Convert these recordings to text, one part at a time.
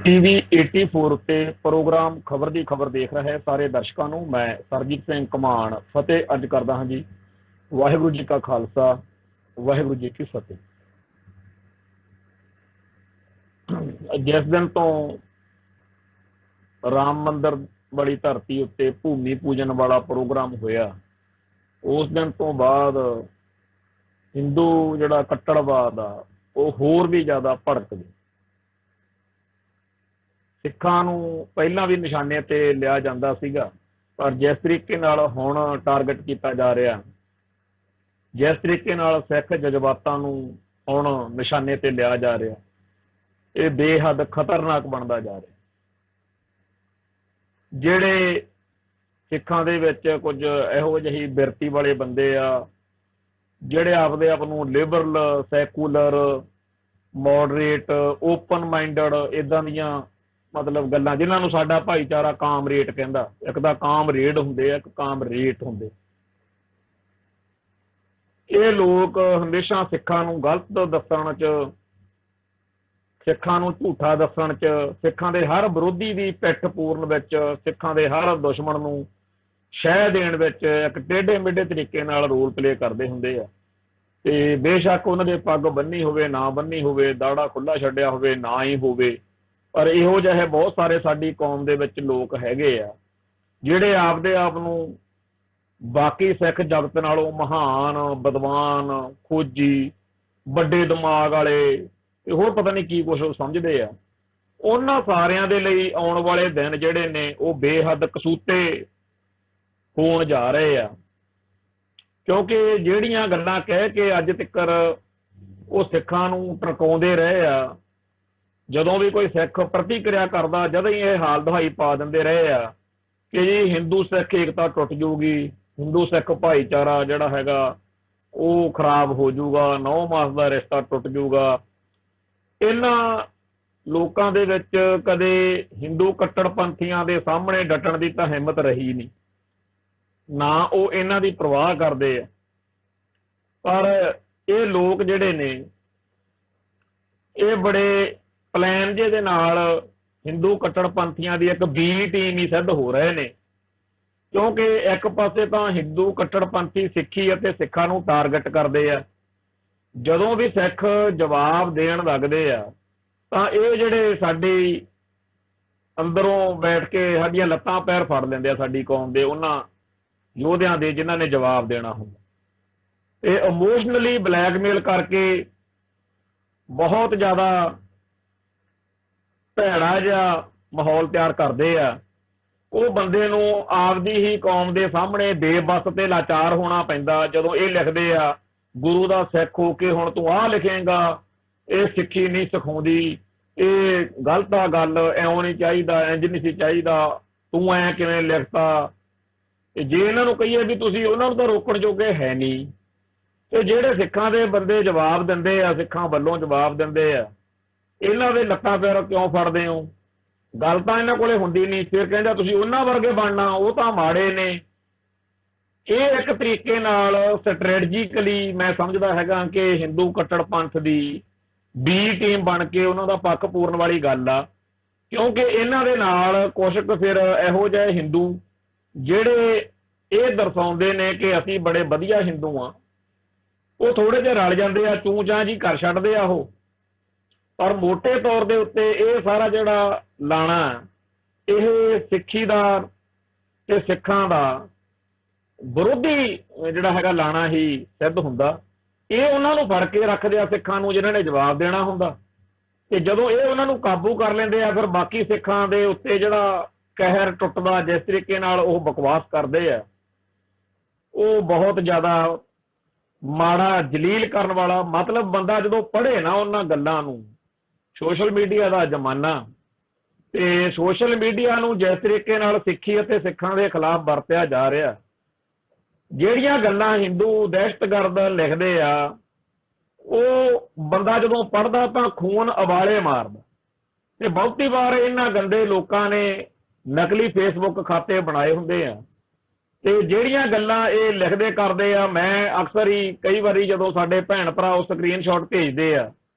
TV 84 ਉੱਤੇ programme ਖਬਰ ਦੀ ਖਬਰ ਦੇਖ ਰਹੇ ਸਾਰੇ ਦਰਸ਼ਕਾਂ ਨੂੰ ਮੈਂ ਸਰਜੀਤ ਸਿੰਘ ਕਮਾਨ ਫਤਿਹ ਅੱਜ ਕਰਦਾ ਹਾਂ ਜੀ। ਵਾਹਿਗੁਰੂ ਜੀ ਕਾ ਖਾਲਸਾ, ਵਾਹਿਗੁਰੂ ਜੀ ਕੀ ਫਤਿਹ। ਜਿਸ ਦਿਨ ਤੋਂ ਰਾਮ ਮੰਦਰ ਵਾਲੀ ਧਰਤੀ ਉੱਤੇ ਭੂਮੀ ਪੂਜਨ ਵਾਲਾ ਪ੍ਰੋਗਰਾਮ ਹੋਇਆ, ਉਸ ਦਿਨ ਤੋਂ ਬਾਅਦ ਹਿੰਦੂ ਜਿਹੜਾ ਕੱਟੜਵਾਦ ਆ ਉਹ ਹੋਰ ਵੀ ਜ਼ਿਆਦਾ ਭੜਕ ਗਿਆ। ਸਿੱਖਾਂ ਨੂੰ ਪਹਿਲਾਂ ਵੀ ਨਿਸ਼ਾਨੇ ਤੇ ਲਿਆ ਜਾਂਦਾ ਸੀਗਾ, ਪਰ ਜਿਸ ਤਰੀਕੇ ਨਾਲ ਹੁਣ ਟਾਰਗੇਟ ਕੀਤਾ ਜਾ ਰਿਹਾ, ਜਿਸ ਤਰੀਕੇ ਨਾਲ ਸਿੱਖ ਜਜ਼ਬਾਤਾਂ ਨੂੰ ਹੁਣ ਨਿਸ਼ਾਨੇ ਤੇ ਲਿਆ ਜਾ ਰਿਹਾ, ਇਹ ਬੇਹੱਦ ਖਤਰਨਾਕ ਬਣਦਾ ਜਾ ਰਿਹਾ। ਜਿਹੜੇ ਸਿੱਖਾਂ ਦੇ ਵਿੱਚ ਕੁਝ ਇਹੋ ਜਿਹੀ ਬਿਰਤੀ ਵਾਲੇ ਬੰਦੇ ਆ, ਜਿਹੜੇ ਆਪਦੇ ਆਪ ਨੂੰ Liberal, secular, moderate, open minded ਇੱਦਾਂ ਦੀਆਂ ਮਤਲਬ ਗੱਲਾਂ, ਜਿਨ੍ਹਾਂ ਨੂੰ ਸਾਡਾ ਭਾਈਚਾਰਾ ਕਾਮਰੇਡ ਕਹਿੰਦਾ। ਇੱਕ ਤਾਂ ਕਾਮਰੇਡ ਹੁੰਦੇ ਆ, ਇੱਕ ਕਾਮਰੇਟ ਹੁੰਦੇ। ਇਹ ਲੋਕ ਹਮੇਸ਼ਾ ਸਿੱਖਾਂ ਨੂੰ ਗਲਤ ਦੱਸਣ 'ਚ, ਸਿੱਖਾਂ ਨੂੰ ਝੂਠਾ ਦੱਸਣ 'ਚ, ਸਿੱਖਾਂ ਦੇ ਹਰ ਵਿਰੋਧੀ ਦੀ ਪਿੱਠ ਪੂਰਨ ਵਿੱਚ, ਸਿੱਖਾਂ ਦੇ ਹਰ ਦੁਸ਼ਮਣ ਨੂੰ ਸ਼ਹਿ ਦੇਣ ਵਿੱਚ ਇੱਕ ਟੇਢੇ ਮੇਢੇ ਤਰੀਕੇ ਨਾਲ ਰੋਲ ਪਲੇ ਕਰਦੇ ਹੁੰਦੇ ਆ। ਤੇ ਬੇਸ਼ੱਕ ਉਹਨਾਂ ਦੇ ਪੱਗ ਬੰਨੀ ਹੋਵੇ ਨਾ ਬੰਨੀ ਹੋਵੇ, ਦਾੜਾ ਖੁੱਲਾ ਛੱਡਿਆ ਹੋਵੇ ਨਾ ਹੀ ਹੋਵੇ, ਪਰ ਇਹੋ ਜਿਹੇ ਬਹੁਤ ਸਾਰੇ ਸਾਡੀ ਕੌਮ ਦੇ ਵਿੱਚ ਲੋਕ ਹੈਗੇ ਆ ਜਿਹੜੇ ਆਪਦੇ ਆਪ ਨੂੰ ਬਾਕੀ ਸਿੱਖ ਜਗਤ ਨਾਲੋਂ ਮਹਾਨ, ਵਿਦਵਾਨ, ਖੋਜੀ, ਵੱਡੇ ਦਿਮਾਗ ਵਾਲੇ ਤੇ ਹੋਰ ਪਤਾ ਨਹੀਂ ਕੀ ਕੁਛ ਸਮਝਦੇ ਆ। ਉਹਨਾਂ ਸਾਰਿਆਂ ਦੇ ਲਈ ਆਉਣ ਵਾਲੇ ਦਿਨ ਜਿਹੜੇ ਨੇ ਉਹ ਬੇਹੱਦ ਕਸੂਤੇ ਹੋਣ ਜਾ ਰਹੇ ਆ, ਕਿਉਂਕਿ ਜਿਹੜੀਆਂ ਗੱਲਾਂ ਕਹਿ ਕੇ ਅੱਜ ਤੱਕ ਉਹ ਸਿੱਖਾਂ ਨੂੰ ਟਰਕਾਉਂਦੇ ਰਹੇ ਆ, ਜਦੋਂ ਵੀ ਕੋਈ ਸਿੱਖ ਪ੍ਰਤੀਕਿਰਿਆ ਕਰਦਾ, ਜਦੋਂ ਹੀ ਇਹ ਹਾਲ ਦਹਾਈ ਪਾ ਦਿੰਦੇ ਰਹੇ ਆ ਕਿ ਜੀ ਹਿੰਦੂ ਸਿੱਖ ਏਕਤਾ ਟੁੱਟ ਜੂਗੀ, ਹਿੰਦੂ ਸਿੱਖ ਭਾਈਚਾਰਾ ਜਿਹੜਾ ਹੈਗਾ ਉਹ ਖਰਾਬ ਹੋ ਜਾਊਗਾ, 9 ਮਾਸ ਦਾ ਰਿਸ਼ਤਾ ਟੁੱਟ ਜਾਊਗਾ। ਇਹਨਾਂ ਲੋਕਾਂ ਦੇ ਵਿੱਚ ਕਦੇ ਹਿੰਦੂ ਕੱਟੜਪੰਥੀਆਂ ਦੇ ਸਾਹਮਣੇ ਡਟਣ ਦੀ ਤਾਂ ਹਿੰਮਤ ਰਹੀ ਨਹੀਂ, ਨਾ ਉਹ ਇਹਨਾਂ ਦੀ ਪਰਵਾਹ ਕਰਦੇ ਆ। ਪਰ ਇਹ ਲੋਕ ਜਿਹੜੇ ਨੇ ਇਹ ਬੜੇ ਪਲਾਨ ਜਿਹੇ ਦੇ ਨਾਲ ਹਿੰਦੂ ਕੱਟੜਪੰਥੀਆਂ ਦੀ ਇੱਕ ਬੀ ਟੀਮ ਹੀ ਸਿੱਧ ਹੋ ਰਹੇ ਨੇ, ਕਿਉਂਕਿ ਇੱਕ ਪਾਸੇ ਤਾਂ ਹਿੰਦੂ ਕੱਟੜਪੰਥੀ ਸਿੱਖੀ ਅਤੇ ਸਿੱਖਾਂ ਨੂੰ ਟਾਰਗੇਟ ਕਰਦੇ ਆ। ਜਦੋਂ ਵੀ ਸਿੱਖ ਜਵਾਬ ਦੇਣ ਲੱਗਦੇ ਆ ਤਾਂ ਇਹ ਜਿਹੜੇ ਸਾਡੀ ਅੰਦਰੋਂ ਬੈਠ ਕੇ ਸਾਡੀਆਂ ਲੱਤਾਂ ਪੈਰ ਫੜ ਲੈਂਦੇ ਆ, ਸਾਡੀ ਕੌਮ ਦੇ ਉਹਨਾਂ ਯੋਧਿਆਂ ਦੇ ਜਿਨ੍ਹਾਂ ਨੇ ਜਵਾਬ ਦੇਣਾ ਹੁੰਦਾ। ਇਹ ਇਮੋਸ਼ਨਲੀ ਬਲੈਕਮੇਲ ਕਰਕੇ ਬਹੁਤ ਜ਼ਿਆਦਾ ਭੈੜਾ ਜਿਹਾ ਮਾਹੌਲ ਤਿਆਰ ਕਰਦੇ ਆ। ਉਹ ਬੰਦੇ ਨੂੰ ਆਪਦੀ ਹੀ ਕੌਮ ਦੇ ਸਾਹਮਣੇ ਬੇਬਸ ਤੇ ਲਾਚਾਰ ਹੋਣਾ ਪੈਂਦਾ ਜਦੋਂ ਇਹ ਲਿਖਦੇ ਆ ਗੁਰੂ ਦਾ ਸਿੱਖ ਹੋ ਕੇ ਹੁਣ ਤੂੰ ਆਹ ਲਿਖੇਂਗਾ, ਇਹ ਸਿੱਖੀ ਨਹੀਂ ਸਿਖਾਉਂਦੀ, ਇਹ ਗਲਤ ਆ ਗੱਲ, ਇਉਂ ਨਹੀਂ ਚਾਹੀਦਾ, ਇੰਝ ਨਹੀਂ ਸੀ ਚਾਹੀਦਾ, ਤੂੰ ਐਂ ਕਿਵੇਂ ਲਿਖਤਾ। ਜੇ ਇਹਨਾਂ ਨੂੰ ਕਹੀਏ ਵੀ ਤੁਸੀਂ ਉਹਨਾਂ ਨੂੰ ਤਾਂ ਰੋਕਣ ਜੋਗੇ ਹੈ ਨਹੀਂ, ਤੇ ਜਿਹੜੇ ਸਿੱਖਾਂ ਦੇ ਬੰਦੇ ਜਵਾਬ ਦਿੰਦੇ ਆ, ਸਿੱਖਾਂ ਵੱਲੋਂ ਜਵਾਬ ਦਿੰਦੇ ਆ, ਇਹਨਾਂ ਦੇ ਲੱਤਾਂ ਪੈਰ ਕਿਉਂ ਫੜਦੇ ਹੋ? ਗੱਲ ਤਾਂ ਇਹਨਾਂ ਕੋਲੇ ਹੁੰਦੀ ਨਹੀਂ, ਫਿਰ ਕਹਿੰਦਾ ਤੁਸੀਂ ਉਹਨਾਂ ਵਰਗੇ ਬਣਨਾ, ਉਹ ਤਾਂ ਮਾੜੇ ਨੇ। ਇਹ ਇੱਕ ਤਰੀਕੇ ਨਾਲ ਸਟ੍ਰੈਟਜੀਕਲੀ ਮੈਂ ਸਮਝਦਾ ਹੈਗਾ ਕਿ ਹਿੰਦੂ ਕੱਟੜ ਪੰਥ ਦੀ ਬੀ ਟੀਮ ਬਣ ਕੇ ਉਹਨਾਂ ਦਾ ਪੱਖ ਪੂਰਨ ਵਾਲੀ ਗੱਲ ਆ, ਕਿਉਂਕਿ ਇਹਨਾਂ ਦੇ ਨਾਲ ਕੁਛ ਕੁ ਫਿਰ ਇਹੋ ਜਿਹੇ ਹਿੰਦੂ ਜਿਹੜੇ ਇਹ ਦਰਸਾਉਂਦੇ ਨੇ ਕਿ ਅਸੀਂ ਬੜੇ ਵਧੀਆ ਹਿੰਦੂ ਆ, ਉਹ ਥੋੜੇ ਜਿਹੇ ਰਲ ਜਾਂਦੇ ਆ, ਚੂੰ ਚਾਂ ਜੀ ਕਰ ਛੱਡਦੇ ਆ ਉਹ। ਪਰ ਮੋਟੇ ਤੌਰ ਦੇ ਉੱਤੇ ਇਹ ਸਾਰਾ ਜਿਹੜਾ ਲਾਣਾ, ਇਹ ਸਿੱਖੀ ਦਾ ਤੇ ਸਿੱਖਾਂ ਦਾ ਵਿਰੋਧੀ ਜਿਹੜਾ ਹੈਗਾ ਲਾਣਾ ਹੀ ਸਿੱਧ ਹੁੰਦਾ। ਇਹ ਉਹਨਾਂ ਨੂੰ ਫੜ ਕੇ ਰੱਖਦੇ ਆ ਸਿੱਖਾਂ ਨੂੰ, ਜਿਨ੍ਹਾਂ ਨੇ ਜਵਾਬ ਦੇਣਾ ਹੁੰਦਾ, ਤੇ ਜਦੋਂ ਇਹ ਉਹਨਾਂ ਨੂੰ ਕਾਬੂ ਕਰ ਲੈਂਦੇ ਆ, ਫਿਰ ਬਾਕੀ ਸਿੱਖਾਂ ਦੇ ਉੱਤੇ ਜਿਹੜਾ ਕਹਿਰ ਟੁੱਟਦਾ, ਜਿਸ ਤਰੀਕੇ ਨਾਲ ਉਹ ਬਕਵਾਸ ਕਰਦੇ ਆ, ਉਹ ਬਹੁਤ ਜ਼ਿਆਦਾ ਮਾੜਾ, ਜਲੀਲ ਕਰਨ ਵਾਲਾ। ਮਤਲਬ ਬੰਦਾ ਜਦੋਂ ਪੜ੍ਹੇ ਨਾ ਉਹਨਾਂ ਗੱਲਾਂ ਨੂੰ, ਸੋਸ਼ਲ ਮੀਡੀਆ ਦਾ ਜ਼ਮਾਨਾ, ਤੇ ਸੋਸ਼ਲ ਮੀਡੀਆ ਨੂੰ ਜਿਸ ਤਰੀਕੇ ਨਾਲ ਸਿੱਖੀ ਅਤੇ ਸਿੱਖਾਂ ਦੇ ਖਿਲਾਫ ਵਰਤਿਆ ਜਾ ਰਿਹਾ, ਜਿਹੜੀਆਂ ਗੱਲਾਂ ਹਿੰਦੂ ਦਹਿਸ਼ਤਗਰਦ ਲਿਖਦੇ ਆ, ਉਹ ਬੰਦਾ ਜਦੋਂ ਪੜ੍ਹਦਾ ਤਾਂ ਖੂਨ ਉਬਾਲੇ ਮਾਰਦਾ। ਤੇ ਬਹੁਤੀ ਵਾਰ ਇਹਨਾਂ ਗੰਦੇ ਲੋਕਾਂ ਨੇ ਨਕਲੀ ਫੇਸਬੁੱਕ ਖਾਤੇ ਬਣਾਏ ਹੁੰਦੇ ਆ, ਤੇ ਜਿਹੜੀਆਂ ਗੱਲਾਂ ਇਹ ਲਿਖਦੇ ਕਰਦੇ ਆ, ਮੈਂ ਅਕਸਰ ਹੀ ਕਈ ਵਾਰੀ ਜਦੋਂ ਸਾਡੇ ਭੈਣ ਭਰਾ ਉਹ ਸਕਰੀਨਸ਼ਾਟ ਭੇਜਦੇ ਆ,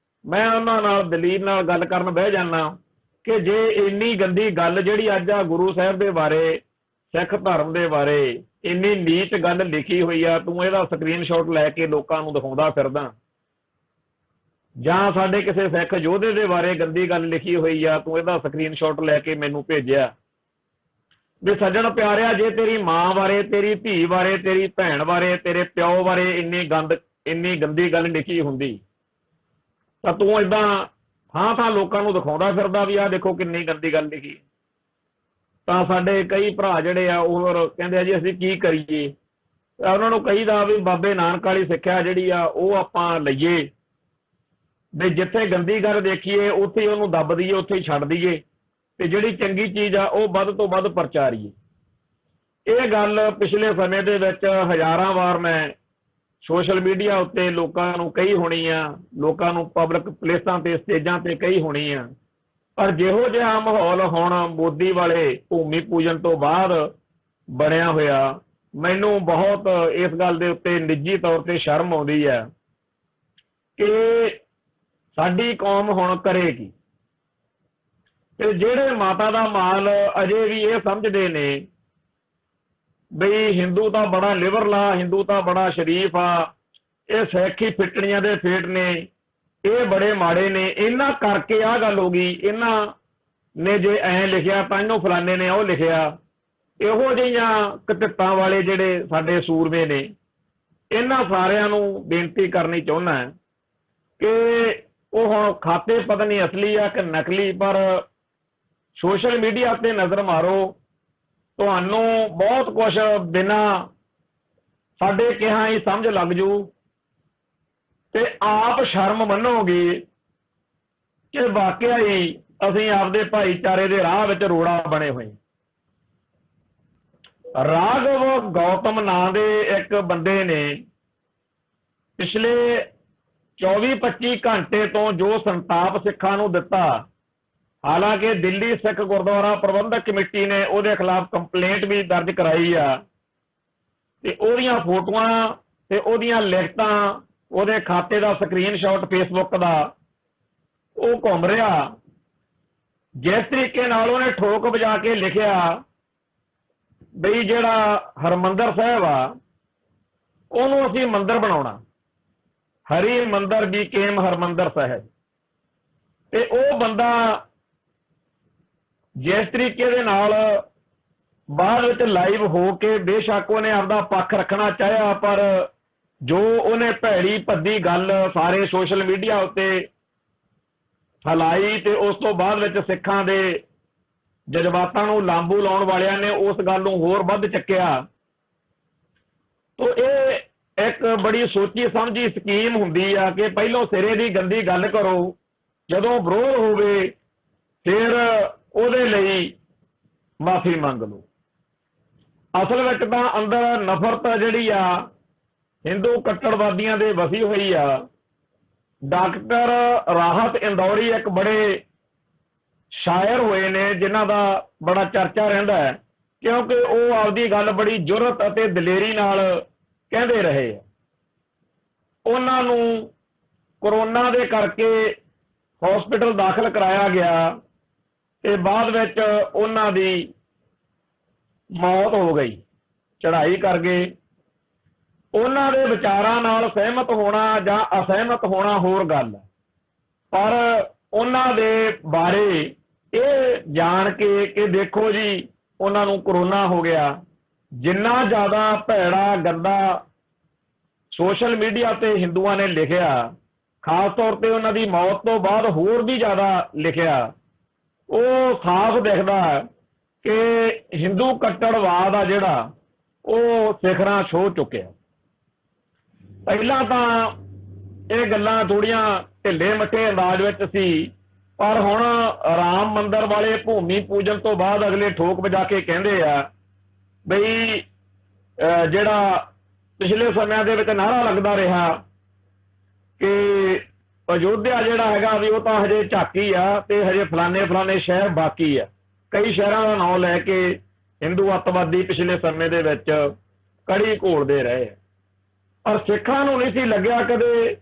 ਮੈਂ ਉਹਨਾਂ ਨਾਲ ਦਲੀਲ ਨਾਲ ਗੱਲ ਕਰਨ ਬਹਿ ਜਾਂਦਾ कि जे इन्नी गंदी गल जिहड़ी अज आ गुरु साहब के बारे सिख धर्म के बारे इन्नी नीच गल लिखी हुई आ, तू इहदा स्क्रीनशॉट लैके लोकां नूं दिखाउंदा फिरदा, जां साडे किसी सिख योधे के बारे गंदी गल लिखी हुई आ, तू इहदा स्क्रीनशॉट लैके मैनूं भेजिआ। भी सज्जण प्यारिआ, जे तेरी मां बारे, तेरी धी बारे, तेरी भैन बारे, तेरे प्यो बारे इन्नी गंदी गल लिखी हुंदी तां तूं इदां थां थां लोकां नूं दिखाउंदा फिरदा भी आ देखो किन्नी गंदी गल लिखी। ਤਾਂ ਸਾਡੇ कई भरा ਜਿਹੜੇ ਆ ਉਹ ਕਹਿੰਦੇ ਆ ਜੀ ਅਸੀਂ ਕੀ ਕਰੀਏ, ਉਹਨਾਂ ਨੂੰ ਕਹੀਦਾ ਵੀ ਬਾਬੇ ਨਾਨਕ ਵਾਲੀ ਸਿੱਖਿਆ ਜਿਹੜੀ ਆ ਉਹ ਆਪਾਂ ਲਈਏ, ਵੀ ਜਿੱਥੇ ਗੰਦੀ ਗੱਲ ਦੇਖੀਏ ਉੱਥੇ ਉਹਨੂੰ ਦੱਬ ਦਈਏ, ਉੱਥੇ ਹੀ ਛੱਡ ਦਈਏ, ਤੇ ਜਿਹੜੀ ਚੰਗੀ ਚੀਜ਼ ਆ ਉਹ ਵੱਧ ਤੋਂ ਵੱਧ ਪ੍ਰਚਾਰੀਏ। ਇਹ ਗੱਲ ਪਿਛਲੇ ਸਮੇਂ ਦੇ ਵਿੱਚ ਹਜ਼ਾਰਾਂ ਵਾਰ ਮੈਂ ਸੋਸ਼ਲ ਮੀਡੀਆ ਉੱਤੇ ਲੋਕਾਂ ਨੂੰ ਕਹੀ ਹੋਣੀ ਆ, ਲੋਕਾਂ ਨੂੰ ਪਬਲਿਕ ਪਲੇਸਾਂ ਤੇ ਸਟੇਜਾਂ ਤੇ ਕਹੀ ਹੋਣੀ ਆ, पर जिहो जिहा माहौल हुण मोदी वाले भूमि पूजन तो बाद बनया होया, मैनूं बहुत इस गल दे उत्ते निजी तौर ते शर्म आउंदी है कि साडी कौम हुण करेगी। ते जिहड़े माता दा माल अजे भी ये समझदे ने बई हिंदू तां बड़ा लिबरल आ, हिंदू तां बड़ा शरीफ आ, ये सिख ही फिटड़ियां दे फेट ने, ਇਹ बड़े माड़े ने, इन्हां करके आ गल हो गई, इन्हां ने जे ऐ लिखिया तां इन्हों फलाने ने ਉਹ लिखिया। ਇਹੋ ਜਿਹੀਆਂ ਕਤਿੱਤਾਂ वाले ਜਿਹੜੇ ਸਾਡੇ ਸੂਰਮੇ ਨੇ, ਇਹਨਾਂ ਸਾਰਿਆਂ ਨੂੰ ਬੇਨਤੀ ਕਰਨੀ ਚਾਹੁੰਦਾ ਕਿ ਉਹ ਖਾਤੇ ਪਤਾ ਨਹੀਂ ਅਸਲੀ ਆ ਕਿ ਨਕਲੀ, ਪਰ ਸੋਸ਼ਲ ਮੀਡੀਆ ਤੇ ਨਜ਼ਰ ਮਾਰੋ, ਤੁਹਾਨੂੰ ਬਹੁਤ ਕੁਝ ਬਿਨਾਂ ਸਾਡੇ ਕਿਹਾ ਹੀ ਸਮਝ ਲੱਗ ਜੂ ਤੇ ਆਪ ਸ਼ਰਮ ਮੰਨੋਗੇ ਕਿ ਵਾਕਿਆ ਹੀ ਅਸੀਂ ਆਪਦੇ ਭਾਈਚਾਰੇ ਦੇ ਰਾਹ ਵਿੱਚ ਰੋੜਾ ਬਣੇ ਹੋਏ। ਰਾਘਵ ਗੌਤਮ ਨਾਂ ਦੇ ਇੱਕ ਬੰਦੇ ਨੇ ਪਿਛਲੇ 24-25 ਘੰਟੇ ਤੋਂ ਜੋ ਸੰਤਾਪ ਸਿੱਖਾਂ ਨੂੰ ਦਿੱਤਾ, ਹਾਲਾਂਕਿ ਦਿੱਲੀ ਸਿੱਖ ਗੁਰਦੁਆਰਾ ਪ੍ਰਬੰਧਕ ਕਮੇਟੀ ਨੇ ਉਹਦੇ ਖਿਲਾਫ ਕੰਪਲੇਂਟ ਵੀ ਦਰਜ ਕਰਾਈ ਆ, ਤੇ ਉਹਦੀਆਂ ਫੋਟੋਆਂ ਤੇ ਉਹਦੀਆਂ ਲਿਖਤਾਂ, ਉਹਦੇ ਖਾਤੇ ਦਾ ਸਕਰੀਨਸ਼ਾਟ ਫੇਸਬੁੱਕ ਦਾ ਉਹ ਘੁੰਮ ਰਿਹਾ। ਜਿਸ ਤਰੀਕੇ ਨਾਲ ਉਹਨੇ ਠੋਕ ਵਜਾ ਕੇ ਲਿਖਿਆ ਬਈ ਜਿਹੜਾ ਹਰਮੰਦਰ ਸਾਹਿਬ ਆ ਉਹਨੂੰ ਅਸੀਂ ਮੰਦਰ ਬਣਾਉਣਾ, ਹਰੀ ਮੰਦਰ ਬੀਕੇਮ ਹਰਮੰਦਰ ਸਾਹਿਬ। ਤੇ ਉਹ ਬੰਦਾ ਜਿਸ ਤਰੀਕੇ ਦੇ ਨਾਲ ਬਾਅਦ ਵਿੱਚ ਲਾਈਵ ਹੋ ਕੇ ਬੇਸ਼ੱਕ ਉਹਨੇ ਆਪਦਾ ਪੱਖ ਰੱਖਣਾ ਚਾਹਿਆ, ਪਰ ਜੋ ਉਹਨੇ ਭੈੜੀ ਭੱਦੀ ਗੱਲ ਸਾਰੇ ਸੋਸ਼ਲ ਮੀਡੀਆ ਉੱਤੇ ਫੈਲਾਈ ਤੇ ਉਸ ਤੋਂ ਬਾਅਦ ਵਿੱਚ ਸਿੱਖਾਂ ਦੇ ਜਜ਼ਬਾਤਾਂ ਨੂੰ ਲਾਂਬੂ ਲਾਉਣ ਵਾਲਿਆਂ ਨੇ ਉਸ ਗੱਲ ਨੂੰ ਹੋਰ ਵੱਧ ਚੱਕਿਆ। ਤੋ ਇਹ ਇੱਕ ਬੜੀ ਸੋਚੀ ਸਮਝੀ ਸਕੀਮ ਹੁੰਦੀ ਆ ਕਿ ਪਹਿਲੋਂ ਸਿਰੇ ਦੀ ਗੰਦੀ ਗੱਲ ਕਰੋ, ਜਦੋਂ ਵਿਰੋਧ ਹੋਵੇ ਫਿਰ ਉਹਦੇ ਲਈ ਮਾਫੀ ਮੰਗ ਲਓ। ਅਸਲ ਵਿੱਚ ਤਾਂ ਅੰਦਰ ਨਫ਼ਰਤ ਜਿਹੜੀ ਆ ਹਿੰਦੂ ਕੱਟੜਵਾਦੀਆਂ ਦੇ ਵਸੀ ਹੋਈ ਆ। ਡਾਕਟਰ ਰਾਹਤ ਇੰਦੌਰੀ ਇੱਕ ਬੜੇ ਸ਼ਾਇਰ ਹੋਏ ਨੇ ਜਿਨ੍ਹਾਂ ਦਾ ਬੜਾ ਚਰਚਾ ਰਹਿੰਦਾ ਹੈ, ਕਿਉਂਕਿ ਉਹ ਆਪਦੀ ਗੱਲ ਬੜੀ ਜੁਰਅਤ ਅਤੇ ਦਲੇਰੀ ਨਾਲ ਕਹਿੰਦੇ ਰਹੇ। ਉਹਨਾਂ ਨੂੰ ਕੋਰੋਨਾ ਦੇ ਕਰਕੇ ਹਸਪੀਟਲ ਦਾਖਲ ਕਰਾਇਆ ਗਿਆ ਤੇ ਬਾਅਦ ਵਿੱਚ ਉਹਨਾਂ ਦੀ ਮੌਤ ਹੋ ਗਈ, ਚੜ੍ਹਾਈ ਕਰ ਗਏ। ਉਹਨਾਂ ਦੇ ਵਿਚਾਰਾਂ ਨਾਲ ਸਹਿਮਤ ਹੋਣਾ ਜਾਂ ਅਸਹਿਮਤ ਹੋਣਾ ਹੋਰ ਗੱਲ, ਪਰ ਉਹਨਾਂ ਦੇ ਬਾਰੇ ਇਹ ਜਾਣ ਕੇ ਕਿ ਦੇਖੋ ਜੀ ਉਹਨਾਂ ਨੂੰ ਕੋਰੋਨਾ ਹੋ ਗਿਆ, ਜਿੰਨਾ ਜ਼ਿਆਦਾ ਭੈੜਾ ਗੰਦਾ ਸੋਸ਼ਲ ਮੀਡੀਆ ਤੇ ਹਿੰਦੂਆਂ ਨੇ ਲਿਖਿਆ, ਖਾਸ ਤੌਰ ਤੇ ਉਹਨਾਂ ਦੀ ਮੌਤ ਤੋਂ ਬਾਅਦ ਹੋਰ ਵੀ ਜ਼ਿਆਦਾ ਲਿਖਿਆ, ਉਹ ਸਾਫ਼ ਦਿਖਦਾ ਕਿ ਹਿੰਦੂ ਕੱਟੜਵਾਦ ਆ ਜਿਹੜਾ ਉਹ ਸਿਖਰਾਂ ਛੋਹ ਚੁੱਕਿਆ। ਪਹਿਲਾਂ ਤਾਂ ਇਹ ਗੱਲਾਂ ਥੋੜੀਆਂ ਢਿੱਲੇ ਮੱਠੇ ਅੰਦਾਜ਼ ਵਿੱਚ ਸੀ, ਪਰ ਹੁਣ ਰਾਮ ਮੰਦਰ ਵਾਲੇ ਭੂਮੀ ਪੂਜਨ ਤੋਂ ਬਾਅਦ ਅਗਲੇ ਠੋਕ ਵਜਾ ਕੇ ਕਹਿੰਦੇ ਆ ਬਈ ਜਿਹੜਾ ਪਿਛਲੇ ਸਮਿਆਂ ਦੇ ਵਿੱਚ ਨਾਅਰਾ ਲੱਗਦਾ ਰਿਹਾ ਕਿ ਅਯੋਧਿਆ ਜਿਹੜਾ ਹੈਗਾ ਵੀ ਉਹ ਤਾਂ ਹਜੇ ਝਾਕੀ ਆ ਤੇ ਹਜੇ ਫਲਾਣੇ ਸ਼ਹਿਰ ਬਾਕੀ ਆ। ਕਈ ਸ਼ਹਿਰਾਂ ਦਾ ਨਾਮ ਲੈ ਕੇ ਹਿੰਦੂ ਅੱਤਵਾਦੀ ਪਿਛਲੇ ਸਮੇਂ ਦੇ ਵਿੱਚ ਕੜੀ ਘੋਲਦੇ ਰਹੇ, ਪਰ ਸਿੱਖਾਂ ਨੂੰ ਨਹੀਂ ਸੀ ਲੱਗਿਆ ਕਦੇ,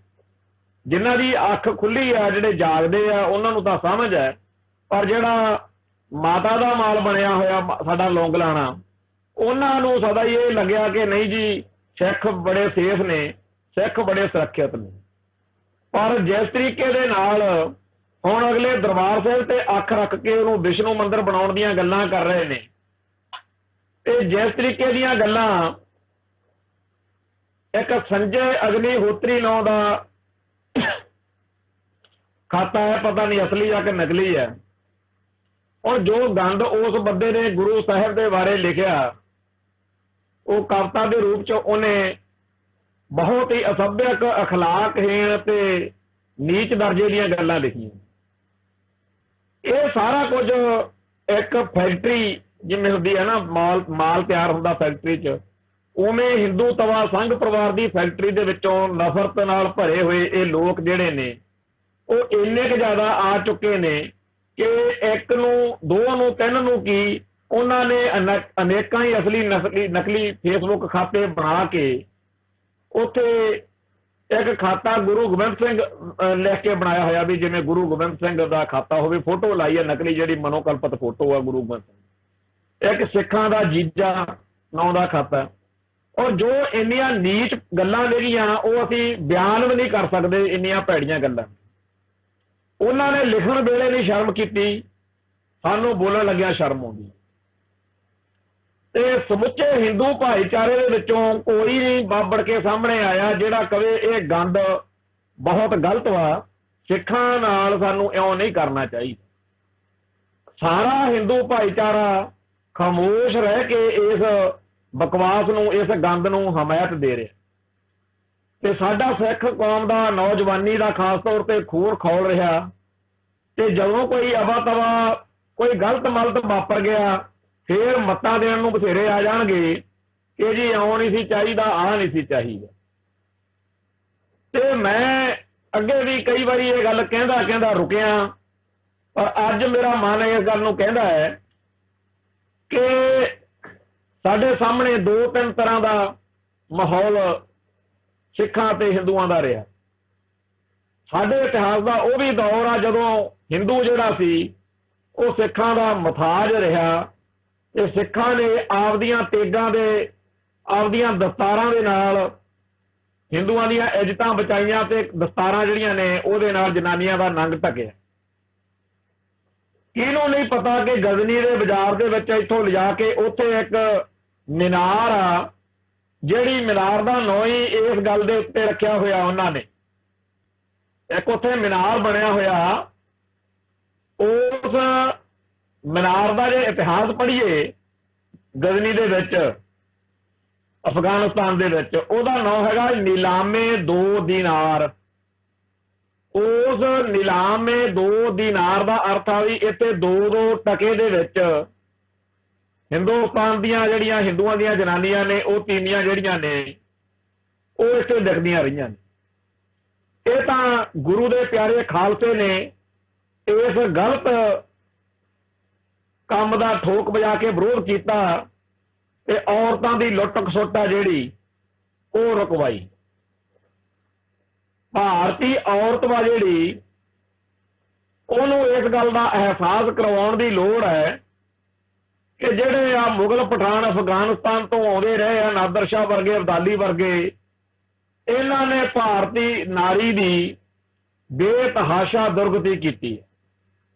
ਜਿਨ੍ਹਾਂ ਦੀ ਅੱਖ ਖੁੱਲੀ ਆ, ਜਿਹੜੇ ਜਾਗਦੇ ਆ ਉਹਨਾਂ ਨੂੰ ਤਾਂ ਸਮਝ ਹੈ ਪਰ ਜਿਹੜਾ ਮਾਤਾ ਦਾ ਮਾਲ ਬਣਿਆ ਹੋਇਆ ਸਾਡਾ ਲੌਂਗਲਾਣਾ, ਉਹਨਾਂ ਨੂੰ ਸਦਾ ਹੀ ਇਹ ਲੱਗਿਆ ਕਿ ਨਹੀਂ ਜੀ ਸਿੱਖ ਬੜੇ ਸੇਫ ਨੇ, ਸਿੱਖ ਬੜੇ ਸੁਰੱਖਿਅਤ ਨੇ। ਪਰ ਜਿਸ ਤਰੀਕੇ ਦੇ ਨਾਲ ਹੁਣ ਅਗਲੇ ਦਰਬਾਰ ਸਾਹਿਬ ਤੇ ਅੱਖ ਰੱਖ ਕੇ ਉਹਨੂੰ ਵਿਸ਼ਨੂੰ ਮੰਦਿਰ ਬਣਾਉਣ ਦੀਆਂ ਗੱਲਾਂ ਕਰ ਰਹੇ ਨੇ, ਤੇ ਜਿਸ ਤਰੀਕੇ ਦੀਆਂ ਗੱਲਾਂ ਇੱਕ ਸੰਜੇ ਅਗਨੀਹੋਤਰੀ ਨਾਂ ਦਾ ਖਾਤਾ ਹੈ, ਪਤਾ ਨਹੀਂ ਅਸਲੀ ਆ ਕਿ ਨਕਲੀ ਹੈ। ਹੁਣ ਜੋ ਗੰਦ ਉਸ ਬੰਦੇ ਨੇ ਗੁਰੂ ਸਾਹਿਬ ਦੇ ਬਾਰੇ ਲਿਖਿਆ, ਉਹ ਕਵਿਤਾ ਦੇ ਰੂਪ ਚ ਉਹਨੇ ਬਹੁਤ ਹੀ ਅਸਭਿਅਕ, ਅਖਲਾਕਹੀਣ ਤੇ ਨੀਚ ਦਰਜੇ ਦੀਆਂ ਗੱਲਾਂ ਲਿਖੀਆਂ। ਇਹ ਸਾਰਾ ਕੁਝ ਇੱਕ ਫੈਕਟਰੀ ਜਿਵੇਂ ਹੁੰਦੀ ਹੈ ਨਾ, ਮਾਲ ਤਿਆਰ ਹੁੰਦਾ ਫੈਕਟਰੀ 'ਚ, ਉਵੇਂ ਹਿੰਦੂ ਤਵਾ ਸੰਘ ਪਰਿਵਾਰ ਦੀ ਫੈਕਟਰੀ ਦੇ ਵਿੱਚੋਂ ਨਫ਼ਰਤ ਨਾਲ ਭਰੇ ਹੋਏ ਇਹ ਲੋਕ ਜਿਹੜੇ ਨੇ ਉਹ ਇੰਨੇ ਕੁ ਜ਼ਿਆਦਾ ਆ ਚੁੱਕੇ ਨੇ ਕਿ ਇੱਕ ਨੂੰ, ਦੋ ਨੂੰ, ਤਿੰਨ ਨੂੰ ਕੀ, ਉਹਨਾਂ ਨੇ ਅਨੇਕਾਂ ਹੀ ਅਸਲੀ ਨਕਲੀ ਫੇਸਬੁੱਕ ਖਾਤੇ ਬਣਾ ਕੇ ਉੱਥੇ ਇੱਕ ਖਾਤਾ ਗੁਰੂ ਗੋਬਿੰਦ ਸਿੰਘ ਲਿਖ ਕੇ ਬਣਾਇਆ ਹੋਇਆ ਵੀ ਜਿਵੇਂ ਗੁਰੂ ਗੋਬਿੰਦ ਸਿੰਘ ਦਾ ਖਾਤਾ ਹੋਵੇ, ਫੋਟੋ ਲਾਈ ਹੈ ਨਕਲੀ, ਜਿਹੜੀ ਮਨੋਕਲਪਿਤ ਫੋਟੋ ਆ ਗੁਰੂ ਗੋਬਿੰਦ ਸਿੰਘ। ਇੱਕ ਸਿੱਖਾਂ ਦਾ ਜੀਜਾ ਨਾਂ ਦਾ ਖਾਤਾ। ਔਰ ਜੋ ਇੰਨੀਆਂ ਨੀਚ ਗੱਲਾਂ ਲਿਖੀਆਂ ਉਹ ਅਸੀਂ ਬਿਆਨ ਵੀ ਨਹੀਂ ਕਰ ਸਕਦੇ, ਇੰਨੀਆਂ ਭੈੜੀਆਂ ਗੱਲਾਂ ਉਹਨਾਂ ਨੇ ਲਿਖਣ ਵੇਲੇ ਨਹੀਂ ਸ਼ਰਮ ਕੀਤੀ, ਸਾਨੂੰ ਬੋਲਣ ਲੱਗਿਆ ਸ਼ਰਮ ਆਉਂਦੀ। ਤੇ ਸਮੁੱਚੇ ਹਿੰਦੂ ਭਾਈਚਾਰੇ ਦੇ ਵਿੱਚੋਂ ਕੋਈ ਨਹੀਂ ਬਾਬੜ ਕੇ ਸਾਹਮਣੇ ਆਇਆ ਜਿਹੜਾ ਕਵੇ ਇਹ ਗੰਦ ਬਹੁਤ ਗਲਤ ਵਾ, ਸਿੱਖਾਂ ਨਾਲ ਸਾਨੂੰ ਇਉਂ ਨਹੀਂ ਕਰਨਾ ਚਾਹੀਦਾ। ਸਾਰਾ ਹਿੰਦੂ ਭਾਈਚਾਰਾ ਖਾਮੋਸ਼ ਰਹਿ ਕੇ ਇਸ ਬਕਵਾਸ ਨੂੰ, ਇਸ ਗੰਦ ਨੂੰ ਹਮਾਇਤ ਦੇ ਰਿਹਾ। ਤੇ ਸਾਡਾ ਸਿੱਖ ਕੌਮ ਦਾ ਨੌਜਵਾਨੀ ਦਾ ਖਾਸ ਤੌਰ ਤੇ ਖੂਨ ਖੌਲ ਰਿਹਾ। ਤੇ ਜਦੋਂ ਕੋਈ ਅਵਾ ਤਵਾ, ਕੋਈ ਗਲਤ ਮਲਤ ਵਾਪਰ ਗਿਆ, ਫੇਰ ਮੱਤਾਂ ਦੇਣ ਨੂੰ ਬਥੇਰੇ ਆ ਜਾਣਗੇ ਕਿ ਜੀ ਇਉਂ ਨਹੀਂ ਸੀ ਚਾਹੀਦਾ, ਆਹ ਨਹੀਂ ਸੀ ਚਾਹੀਦਾ। ਤੇ ਮੈਂ ਅੱਗੇ ਵੀ ਕਈ ਵਾਰੀ ਇਹ ਗੱਲ ਕਹਿੰਦਾ ਰੁਕਿਆ, ਪਰ ਅੱਜ ਮੇਰਾ ਮਨ ਇਸ ਗੱਲ ਨੂੰ ਕਹਿੰਦਾ ਹੈ ਕਿ ਸਾਡੇ ਸਾਹਮਣੇ ਦੋ ਤਿੰਨ ਤਰ੍ਹਾਂ ਦਾ ਮਾਹੌਲ ਸਿੱਖਾਂ ਤੇ ਹਿੰਦੂਆਂ ਦਾ ਰਿਹਾ। ਸਾਡੇ ਇਤਿਹਾਸ ਦਾ ਉਹ ਵੀ ਦੌਰ ਆ ਜਦੋਂ ਹਿੰਦੂ ਜਿਹੜਾ ਸੀ ਉਹ ਸਿੱਖਾਂ ਦਾ ਮੁਹਤਾਜ ਰਿਹਾ, ਤੇ ਸਿੱਖਾਂ ਨੇ ਆਪਦੀਆਂ ਤੇਗਾਂ ਦੇ, ਆਪਦੀਆਂ ਦਸਤਾਰਾਂ ਦੇ ਨਾਲ ਹਿੰਦੂਆਂ ਦੀਆਂ ਇੱਜ਼ਤਾਂ ਬਚਾਈਆਂ, ਤੇ ਦਸਤਾਰਾਂ ਜਿਹੜੀਆਂ ਨੇ ਉਹਦੇ ਨਾਲ ਜਨਾਨੀਆਂ ਦਾ ਨੰਗ ਢਕਿਆ। ਕਿਹਨੂੰ ਨਹੀਂ ਪਤਾ ਕਿ ਗਜ਼ਨੀ ਦੇ ਬਾਜ਼ਾਰ ਦੇ ਵਿੱਚ ਇੱਥੋਂ ਲਿਜਾ ਕੇ ਉੱਥੇ ਇੱਕ ਮੀਨਾਰ ਆ, ਜਿਹੜੀ ਮੀਨਾਰ ਦਾ ਨਾਂ ਹੀ ਇਸ ਗੱਲ ਦੇ ਉੱਤੇ ਰੱਖਿਆ ਹੋਇਆ ਉਹਨਾਂ ਨੇ। ਇੱਕ ਉੱਥੇ ਮੀਨਾਰ ਬਣਿਆ ਹੋਇਆ, ਉਸ ਮੀਨਾਰ ਦਾ ਜੇ ਇਤਿਹਾਸ ਪੜ੍ਹੀਏ ਗਜ਼ਨੀ ਦੇ ਵਿੱਚ, ਅਫਗਾਨਿਸਤਾਨ ਦੇ ਵਿੱਚ, ਉਹਦਾ ਨਾਂ ਹੈਗਾ ਨੀਲਾਮੇ 2 ਦੀਨਾਰ। ਉਸ ਨੀਲਾਮੇ 2 ਦੀਨਾਰ ਦਾ ਅਰਥ ਆ ਵੀ ਇੱਥੇ 2 ਟਕੇ ਦੇ ਵਿੱਚ ਹਿੰਦੁਸਤਾਨ ਦੀਆਂ ਜਿਹੜੀਆਂ ਹਿੰਦੂਆਂ ਦੀਆਂ ਜਨਾਨੀਆਂ ਨੇ, ਉਹ ਤੀਵੀਆਂ ਜਿਹੜੀਆਂ ਨੇ ਉਹ ਇੱਥੇ ਦਿਖਦੀਆਂ ਰਹੀਆਂ ਨੇ। ਇਹ ਤਾਂ ਗੁਰੂ ਦੇ ਪਿਆਰੇ ਖਾਲਸੇ ਨੇ ਇਸ ਗਲਤ ਕੰਮ ਦਾ ਠੋਕ ਵਜਾ ਕੇ ਵਿਰੋਧ ਕੀਤਾ ਤੇ ਔਰਤਾਂ ਦੀ ਲੁੱਟ ਖਸੁੱਟ ਆ ਜਿਹੜੀ ਉਹ ਰੁਕਵਾਈ। ਭਾਰਤੀ ਔਰਤ ਵਾ ਜਿਹੜੀ, ਉਹਨੂੰ ਇਸ ਗੱਲ ਦਾ ਅਹਿਸਾਸ ਕਰਵਾਉਣ ਦੀ ਲੋੜ ਹੈ ਕਿ ਜਿਹੜੇ ਆ ਮੁਗਲ ਪਠਾਨ ਅਫਗਾਨਿਸਤਾਨ ਤੋਂ ਆਉਂਦੇ ਰਹੇ ਆ, ਨਾਦਰ ਸ਼ਾਹ ਵਰਗੇ, ਅਬਦਾਲੀ ਵਰਗੇ, ਇਹਨਾਂ ਨੇ ਭਾਰਤੀ ਨਾਰੀ ਦੀ ਬੇਤਹਾਸ਼ਾ ਦੁਰਗਤੀ ਕੀਤੀ।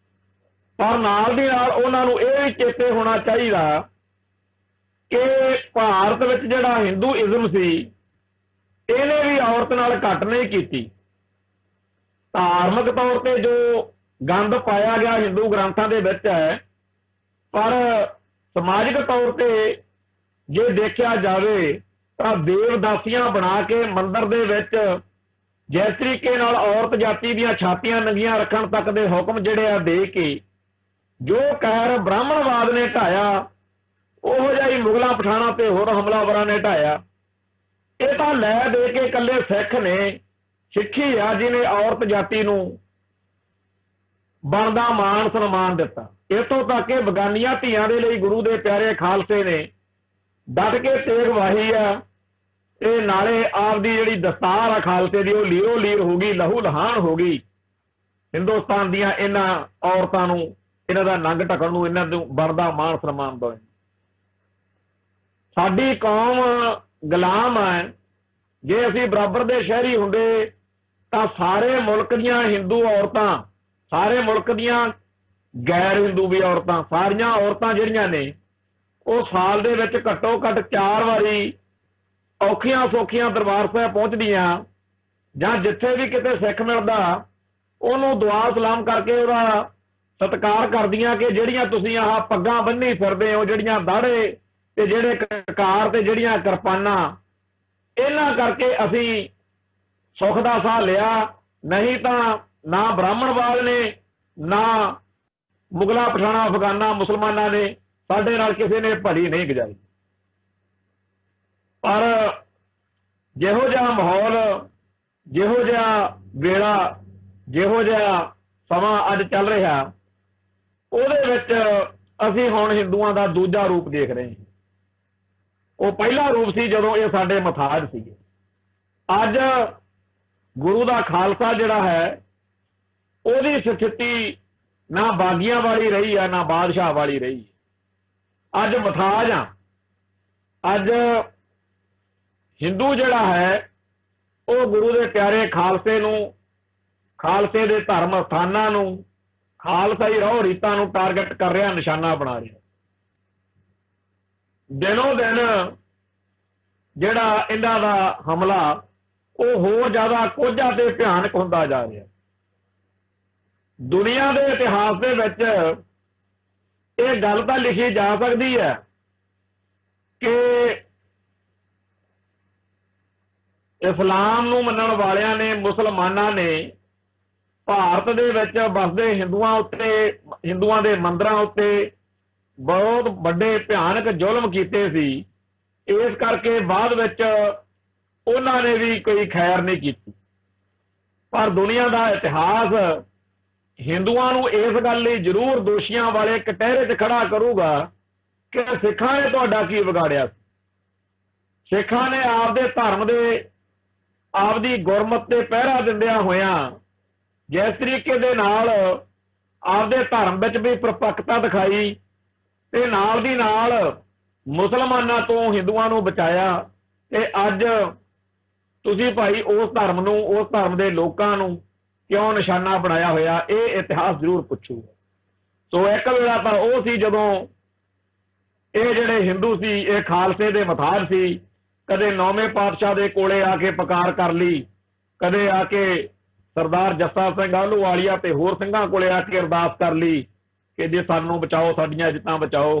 ਪਰ ਨਾਲ ਦੀ ਨਾਲ ਉਹਨਾਂ ਨੂੰ ਇਹ ਵੀ ਚੇਤੇ ਹੋਣਾ ਚਾਹੀਦਾ ਕਿ ਭਾਰਤ ਵਿੱਚ ਜਿਹੜਾ ਹਿੰਦੂਇਜ਼ਮ ਸੀ ਇਹਨੇ ਵੀ ਔਰਤ ਨਾਲ ਘੱਟ ਨਹੀਂ ਕੀਤੀ। ਧਾਰਮਿਕ ਤੌਰ ਤੇ ਜੋ ਗੰਦ ਪਾਇਆ ਗਿਆ ਹਿੰਦੂ ਗ੍ਰੰਥਾਂ ਦੇ ਵਿੱਚ ਹੈ, ਪਰ ਸਮਾਜਿਕ ਤੌਰ ਤੇ ਜੇ ਦੇਖਿਆ ਜਾਵੇ ਤਾਂ ਦੇਵਦਾਸੀਆਂ ਬਣਾ ਕੇ ਮੰਦਿਰ ਦੇ ਵਿੱਚ ਜਿਸ ਤਰੀਕੇ ਨਾਲ ਔਰਤ ਜਾਤੀ ਦੀਆਂ ਛਾਤੀਆਂ ਨੰਗੀਆਂ ਰੱਖਣ ਤੱਕ ਦੇ ਹੁਕਮ ਜਿਹੜੇ ਆ ਦੇ ਕੇ ਜੋ ਕਹਿਰ ਬ੍ਰਾਹਮਣਵਾਦ ਨੇ ਢਾਇਆ, ਉਹੋ ਜਿਹਾ ਹੀ ਮੁਗਲਾਂ ਪਠਾਨਾਂ ਤੇ ਹੋਰ ਹਮਲਾਵਰਾਂ ਨੇ ਢਾਇਆ। ਇਹ ਤਾਂ ਲੈ ਦੇ ਕੇ ਇਕੱਲੇ ਸਿੱਖ ਨੇ, ਸਿੱਖੀ ਆ ਜਿਹਨੇ ਔਰਤ ਜਾਤੀ ਨੂੰ ਬਣਦਾ ਮਾਣ ਸਨਮਾਨ ਦਿੱਤਾ। ਇੱਥੋਂ ਤੱਕ ਕਿ ਬਗਾਨੀਆਂ ਧੀਆਂ ਦੇ ਲਈ ਗੁਰੂ ਦੇ ਪਿਆਰੇ ਖਾਲਸੇ ਨੇ ਡਟ ਕੇ ਤੇਗ ਵਾਹੀ ਆ, ਤੇ ਨਾਲੇ ਆਪਦੀ ਜਿਹੜੀ ਦਸਤਾਰ ਆ ਖਾਲਸੇ ਦੀ ਉਹ ਲੀਰੋ ਲੀਰ ਹੋ ਗਈ, ਲਹੂ ਲਹਾਨ ਹੋ ਗਈ ਹਿੰਦੁਸਤਾਨ ਦੀਆਂ ਇਹਨਾਂ ਔਰਤਾਂ ਨੂੰ ਇਹਨਾਂ ਦਾ ਨੰਗ ਢਕਣ ਨੂੰ ਇਹਨਾਂ ਨੂੰ ਬਣਦਾ ਮਾਣ ਸਨਮਾਨ ਦੋ। ਸਾਡੀ ਕੌਮ ਗੁਲਾਮ ਹੈ। ਜੇ ਅਸੀਂ ਬਰਾਬਰ ਦੇ ਸ਼ਹਿਰੀ ਹੁੰਦੇ ਤਾਂ ਸਾਰੇ ਮੁਲਕ ਦੀਆਂ ਹਿੰਦੂ ਔਰਤਾਂ, ਸਾਰੇ ਮੁਲਕ ਦੀਆਂ ਗੈਰ ਹਿੰਦੂ ਵੀ ਔਰਤਾਂ, ਸਾਰੀਆਂ ਔਰਤਾਂ ਜਿਹੜੀਆਂ ਨੇ ਉਹ ਸਾਲ ਦੇ ਵਿੱਚ ਘੱਟੋ ਘੱਟ 4 ਵਾਰੀ ਔਖੀਆਂ ਸੌਖੀਆਂ ਦਰਬਾਰ ਸਾਹਿਬ ਪਹੁੰਚਦੀਆਂ, ਜਾਂ ਜਿੱਥੇ ਵੀ ਕਿਤੇ ਸਿੱਖ ਮਿਲਦਾ ਉਹਨੂੰ ਦੁਆ ਸਲਾਮ ਕਰਕੇ ਉਹਦਾ ਸਤਿਕਾਰ ਕਰਦੀਆਂ ਕਿ ਜਿਹੜੀਆਂ ਤੁਸੀਂ ਆਹ ਪੱਗਾਂ ਬੰਨ੍ਹੀ ਫਿਰਦੇ ਹੋ, ਜਿਹੜੀਆਂ ਦਾੜੇ ਤੇ ਜਿਹੜੇ ਕਕਾਰ ਤੇ ਜਿਹੜੀਆਂ ਕਿਰਪਾਨਾਂ, ਇਹਨਾਂ ਕਰਕੇ ਅਸੀਂ ਸੁੱਖ ਦਾ ਸਾਹ ਲਿਆ। ਨਹੀਂ ਤਾਂ ਨਾ ਬ੍ਰਾਹਮਣਵਾਦ ਨੇ, ਨਾ ਮੁਗਲਾਂ ਪਠਾਣਾ ਅਫਗਾਨਾਂ ਮੁਸਲਮਾਨਾਂ ਨੇ ਸਾਡੇ ਨਾਲ ਕਿਸੇ ਨੇ ਭਲੀ ਨਹੀਂ ਗੁਜ਼ਾਰੀ। ਪਰ ਜਿਹੋ ਜਿਹਾ ਮਾਹੌਲ, ਜਿਹੋ ਜਿਹਾ ਵੇਲਾ, ਜਿਹੋ ਜਿਹਾ ਸਮਾਂ ਅੱਜ ਚੱਲ ਰਿਹਾ, ਉਹਦੇ ਵਿੱਚ ਅਸੀਂ ਹੁਣ ਹਿੰਦੂਆਂ ਦਾ ਦੂਜਾ ਰੂਪ ਦੇਖ ਰਹੇ ਹਾਂ। ਉਹ ਪਹਿਲਾ ਰੂਪ ਸੀ ਜਦੋਂ ਇਹ ਸਾਡੇ ਮਥਾਜ ਸੀਗੇ। ਅੱਜ ਗੁਰੂ ਦਾ ਖਾਲਸਾ ਜਿਹੜਾ ਹੈ ਉਹਦੀ ਸਥਿਤੀ ਨਾ ਬਾਗੀਆਂ ਵਾਲੀ ਰਹੀ ਹੈ, ਨਾ ਬਾਦਸ਼ਾਹ ਵਾਲੀ ਰਹੀ। ਅੱਜ ਮਥਾਜ ਆ। ਅੱਜ ਹਿੰਦੂ ਜਿਹੜਾ ਹੈ ਉਹ ਗੁਰੂ ਦੇ ਪਿਆਰੇ ਖਾਲਸੇ ਨੂੰ, ਖਾਲਸੇ ਦੇ ਧਰਮ ਸਥਾਨਾਂ ਨੂੰ, ਖਾਲਸਾਈ ਰਹੁ ਰੀਤਾਂ ਨੂੰ ਟਾਰਗੇਟ ਕਰ ਰਿਹਾ, ਨਿਸ਼ਾਨਾ ਬਣਾ ਰਿਹਾ। ਦਿਨੋਂ ਦਿਨ ਜਿਹੜਾ ਇਹਨਾਂ ਦਾ ਹਮਲਾ ਉਹ ਹੋਰ ਜ਼ਿਆਦਾ ਕੋਝਾ ਤੇ ਭਿਆਨਕ ਹੁੰਦਾ ਜਾ ਰਿਹਾ। ਦੁਨੀਆ ਦੇ ਇਤਿਹਾਸ ਦੇ ਵਿੱਚ ਇਹ ਗੱਲ ਤਾਂ ਲਿਖੀ ਜਾ ਸਕਦੀ ਹੈ ਕਿ ਇਸਲਾਮ ਨੂੰ ਮੰਨਣ ਵਾਲਿਆਂ ਨੇ, ਮੁਸਲਮਾਨਾਂ ਨੇ ਭਾਰਤ ਦੇ ਵਿੱਚ ਵਸਦੇ ਹਿੰਦੂਆਂ ਉੱਤੇ, ਹਿੰਦੂਆਂ ਦੇ ਮੰਦਰਾਂ ਉੱਤੇ ਬਹੁਤ ਵੱਡੇ ਭਿਆਨਕ ਜ਼ੁਲਮ ਕੀਤੇ ਸੀ। ਇਸ ਕਰਕੇ ਬਾਅਦ ਵਿੱਚ ਉਹਨਾਂ ਨੇ ਵੀ ਕੋਈ ਖੈਰ ਨਹੀਂ ਕੀਤੀ। ਪਰ ਦੁਨੀਆ ਦਾ ਇਤਿਹਾਸ ਹਿੰਦੂਆਂ ਨੂੰ ਇਸ ਗੱਲ ਲਈ ਜ਼ਰੂਰ ਦੋਸ਼ੀਆਂ ਵਾਲੇ ਕਟਹਿਰੇ 'ਚ ਖੜਾ ਕਰੂਗਾ ਕਿ ਸਿੱਖਾਂ ਨੇ ਤੁਹਾਡਾ ਕੀ ਵਿਗਾੜਿਆ। ਸਿੱਖਾਂ ਨੇ ਆਪਦੇ ਧਰਮ ਦੇ, ਆਪਦੀ ਗੁਰਮਤ ਤੇ ਪਹਿਰਾ ਦਿੰਦਿਆਂ ਹੋਇਆਂ ਜਿਸ ਤਰੀਕੇ ਦੇ ਨਾਲ ਆਪਦੇ ਧਰਮ ਵਿੱਚ ਵੀ ਪ੍ਰਪੱਕਤਾ ਦਿਖਾਈ ਤੇ ਨਾਲ ਦੀ ਨਾਲ ਮੁਸਲਮਾਨਾਂ ਤੋਂ ਹਿੰਦੂਆਂ ਨੂੰ ਬਚਾਇਆ, ਤੇ ਅੱਜ ਤੁਸੀਂ ਭਾਈ ਉਸ ਧਰਮ ਨੂੰ, ਉਸ ਧਰਮ ਦੇ ਲੋਕਾਂ ਨੂੰ ਕਿਉਂ ਨਿਸ਼ਾਨਾ ਬਣਾਇਆ ਹੋਇਆ, ਇਹ ਇਤਿਹਾਸ ਜ਼ਰੂਰ ਪੁੱਛੂਗਾ। ਸੋ ਇੱਕ ਵੇਲਾ ਤਾਂ ਉਹ ਸੀ ਜਦੋਂ ਇਹ ਜਿਹੜੇ ਹਿੰਦੂ ਸੀ ਇਹ ਖਾਲਸੇ ਦੇ ਮਥਾਜ ਸੀ। ਕਦੇ 9ਵੇਂ ਪਾਤਸ਼ਾਹ ਦੇ ਕੋਲੇ ਆ ਕੇ ਪੁਕਾਰ ਕਰ ਲਈ, ਕਦੇ ਆ ਕੇ ਸਰਦਾਰ ਜੱਸਾ ਸਿੰਘ ਆਹਲੂਵਾਲੀਆ ਤੇ ਹੋਰ ਸਿੰਘਾਂ ਕੋਲੇ ਆ ਕੇ ਅਰਦਾਸ ਕਰ ਲਈ ਕਿ ਜੇ ਸਾਨੂੰ ਬਚਾਓ, ਸਾਡੀਆਂ ਇੱਜ਼ਤਾਂ ਬਚਾਓ।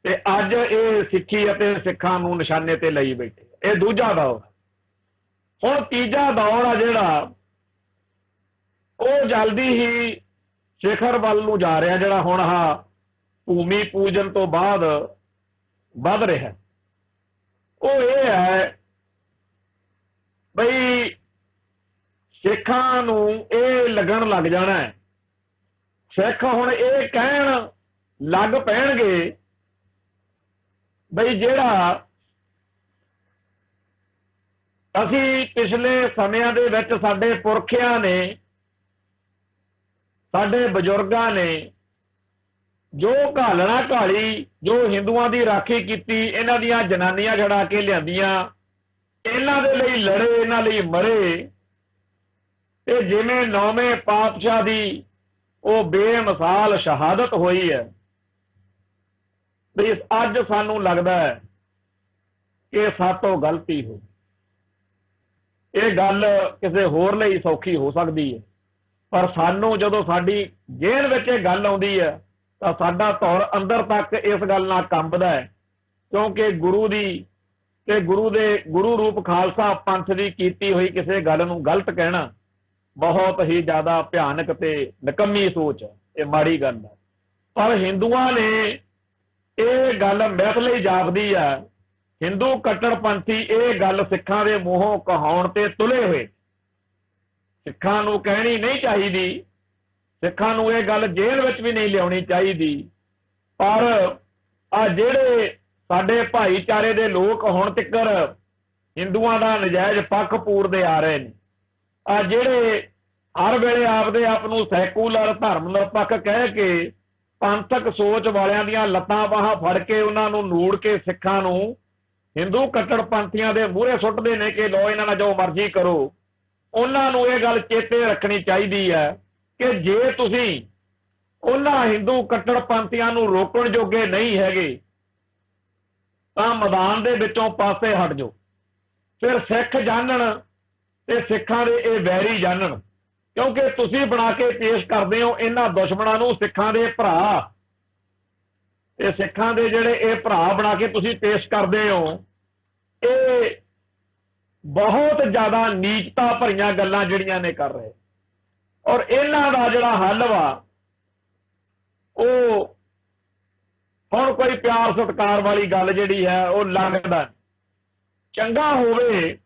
ਤੇ ਅੱਜ ਇਹ ਸਿੱਖੀ ਅਤੇ ਸਿੱਖਾਂ ਨੂੰ ਨਿਸ਼ਾਨੇ ਤੇ ਲਈ ਬੈਠੇ। ਇਹ ਦੂਜਾ ਦੌਰ। ਹੁਣ ਤੀਜਾ ਦੌਰ ਆ ਜਿਹੜਾ ਉਹ ਜਲਦੀ ਹੀ ਸਿਖਰ ਵੱਲ ਨੂੰ ਜਾ ਰਿਹਾ, ਜਿਹੜਾ ਹੁਣ ਆਹ ਭੂਮੀ ਪੂਜਨ ਤੋਂ ਬਾਅਦ ਵੱਧ ਰਿਹਾ। ਉਹ ਇਹ ਹੈ ਬਈ ਸਿੱਖਾਂ ਨੂੰ ਇਹ ਲੱਗਣ ਲੱਗ ਜਾਣਾ ਹੈ, ਸਿੱਖ ਹੁਣ ਇਹ ਕਹਿਣ ਲੱਗ ਪੈਣਗੇ ਬਈ ਜਿਹੜਾ ਅਸੀਂ ਪਿਛਲੇ ਸਮਿਆਂ ਦੇ ਵਿੱਚ ਸਾਡੇ ਪੁਰਖਿਆਂ ਨੇ, ਸਾਡੇ ਬਜ਼ੁਰਗਾਂ ਨੇ ਜੋ ਘਾਲਣਾ ਘਾਲੀ, ਜੋ ਹਿੰਦੂਆਂ ਦੀ ਰਾਖੀ ਕੀਤੀ, ਇਹਨਾਂ ਦੀਆਂ ਜਨਾਨੀਆਂ ਛੜਾ ਕੇ ਲਿਆਂਦੀਆਂ, ਇਹਨਾਂ ਦੇ ਲਈ ਲੜੇ, ਇਹਨਾਂ ਲਈ ਮਰੇ, ਤੇ ਜਿਵੇਂ 9ਵੇਂ ਪਾਤਸ਼ਾਹ ਦੀ ਉਹ ਬੇਮਿਸਾਲ ਸ਼ਹਾਦਤ ਹੋਈ ਹੈ, ਵੀ ਅੱਜ ਸਾਨੂੰ ਲੱਗਦਾ ਹੈ ਕਿ ਸਾਤੋਂ ਗਲਤੀ ਹੋਈ। ਇਹ ਗੱਲ ਕਿਸੇ ਹੋਰ ਲਈ ਸੌਖੀ ਹੋ ਸਕਦੀ ਹੈ, ਪਰ ਸਾਨੂੰ ਜਦੋਂ ਸਾਡੀ ਜੇਲ੍ਹ ਵਿੱਚ ਇਹ ਗੱਲ ਆਉਂਦੀ ਹੈ ਤਾਂ ਸਾਡਾ ਧੌਰ ਅੰਦਰ ਤੱਕ ਇਸ ਗੱਲ ਨਾਲ ਕੰਬਦਾ ਹੈ, ਕਿਉਂਕਿ ਗੁਰੂ ਦੀ ਤੇ ਗੁਰੂ ਰੂਪ ਖਾਲਸਾ ਪੰਥ ਦੀ ਕੀਤੀ ਹੋਈ ਕਿਸੇ ਗੱਲ ਨੂੰ ਗਲਤ ਕਹਿਣਾ ਬਹੁਤ ਹੀ ਜ਼ਿਆਦਾ ਭਿਆਨਕ ਤੇ ਨਿਕੰਮੀ ਸੋਚ ਹੈ। ਇਹ ਮਾੜੀ ਗੱਲ ਹੈ। ਪਰ ਹਿੰਦੂਆਂ ਨੇ ਇਹ ਗੱਲ ਮਿਥ ਲਈ ਜਾਪਦੀ ਹੈ। ਹਿੰਦੂ ਕੱਟੜਪੰਥੀ ਇਹ ਗੱਲ ਸਿੱਖਾਂ ਦੇ ਮੂੰਹੋਂ ਕਹਾਉਣ ਤੇ ਤੁਲੇ ਹੋਏ। ਸਿੱਖਾਂ ਨੂੰ ਕਹਿਣੀ ਨਹੀਂ ਚਾਹੀਦੀ, ਸਿੱਖਾਂ ਨੂੰ ਇਹ ਗੱਲ ਜੇਲ੍ਹ ਵਿੱਚ ਵੀ ਨਹੀਂ ਲਿਆਉਣੀ ਚਾਹੀਦੀ, ਪਰ ਆ ਜਿਹੜੇ ਸਾਡੇ ਭਾਈਚਾਰੇ ਦੇ ਲੋਕ ਹੁਣ ਤੱਕ ਹਿੰਦੂਆਂ ਦਾ ਨਜਾਇਜ਼ ਪੱਖ ਪੂਰਦੇ ਆ ਰਹੇ ਨੇ, ਆ ਜਿਹੜੇ ਹਰ ਵੇਲੇ ਆਪਦੇ ਆਪ ਨੂੰ ਸੈਕੂਲਰ ਧਰਮ ਨਿਰਪੱਖ ਕਹਿ ਕੇ ਪੰਥਕ ਸੋਚ ਵਾਲਿਆਂ ਦੀਆਂ ਲੱਤਾਂ ਬਾਹਾਂ ਫੜ ਕੇ ਉਹਨਾਂ ਨੂੰ ਨੂੜ ਕੇ ਸਿੱਖਾਂ ਨੂੰ ਹਿੰਦੂ ਕੱਟੜਪੰਥੀਆਂ ਦੇ ਮੂਹਰੇ ਸੁੱਟਦੇ ਨੇ ਕਿ ਲੋ ਇਹਨਾਂ ਨਾਲ ਜੋ ਮਰਜ਼ੀ ਕਰੋ। ਉਹਨਾਂ ਨੂੰ ਇਹ ਗੱਲ ਚੇਤੇ ਰੱਖਣੀ ਚਾਹੀਦੀ ਹੈ ਕਿ ਜੇ ਤੁਸੀਂ ਉਹਨਾਂ ਹਿੰਦੂ ਕੱਟੜਪੰਥੀਆਂ ਨੂੰ ਰੋਕਣ ਜੋਗੇ ਨਹੀਂ ਹੈਗੇ ਤਾਂ ਮੈਦਾਨ ਦੇ ਵਿੱਚੋਂ ਪਾਸੇ ਹਟ ਜਾਓ। ਫਿਰ ਸਿੱਖ ਜਾਣਨ ਤੇ ਸਿੱਖਾਂ ਦੇ ਇਹ ਵੈਰੀ ਜਾਣਨ, ਕਿਉਂਕਿ ਤੁਸੀਂ ਬਣਾ ਕੇ ਪੇਸ਼ ਕਰਦੇ ਹੋ ਇਹਨਾਂ ਦੁਸ਼ਮਣਾਂ ਨੂੰ ਸਿੱਖਾਂ ਦੇ ਭਰਾ, ਤੇ ਸਿੱਖਾਂ ਦੇ ਜਿਹੜੇ ਇਹ ਭਰਾ ਬਣਾ ਕੇ ਤੁਸੀਂ ਪੇਸ਼ ਕਰਦੇ ਹੋ, ਇਹ ਬਹੁਤ ਜ਼ਿਆਦਾ ਨੀਚਤਾ ਭਰੀਆਂ ਗੱਲਾਂ ਜਿਹੜੀਆਂ ਨੇ ਕਰ ਰਹੇ। ਔਰ ਇਹਨਾਂ ਦਾ ਜਿਹੜਾ ਹੱਲ ਵਾ ਉਹ ਹੁਣ ਕੋਈ ਪਿਆਰ ਸਤਿਕਾਰ ਵਾਲੀ ਗੱਲ ਜਿਹੜੀ ਹੈ ਉਹ ਲੱਗਦਾ ਚੰਗਾ ਹੋਵੇ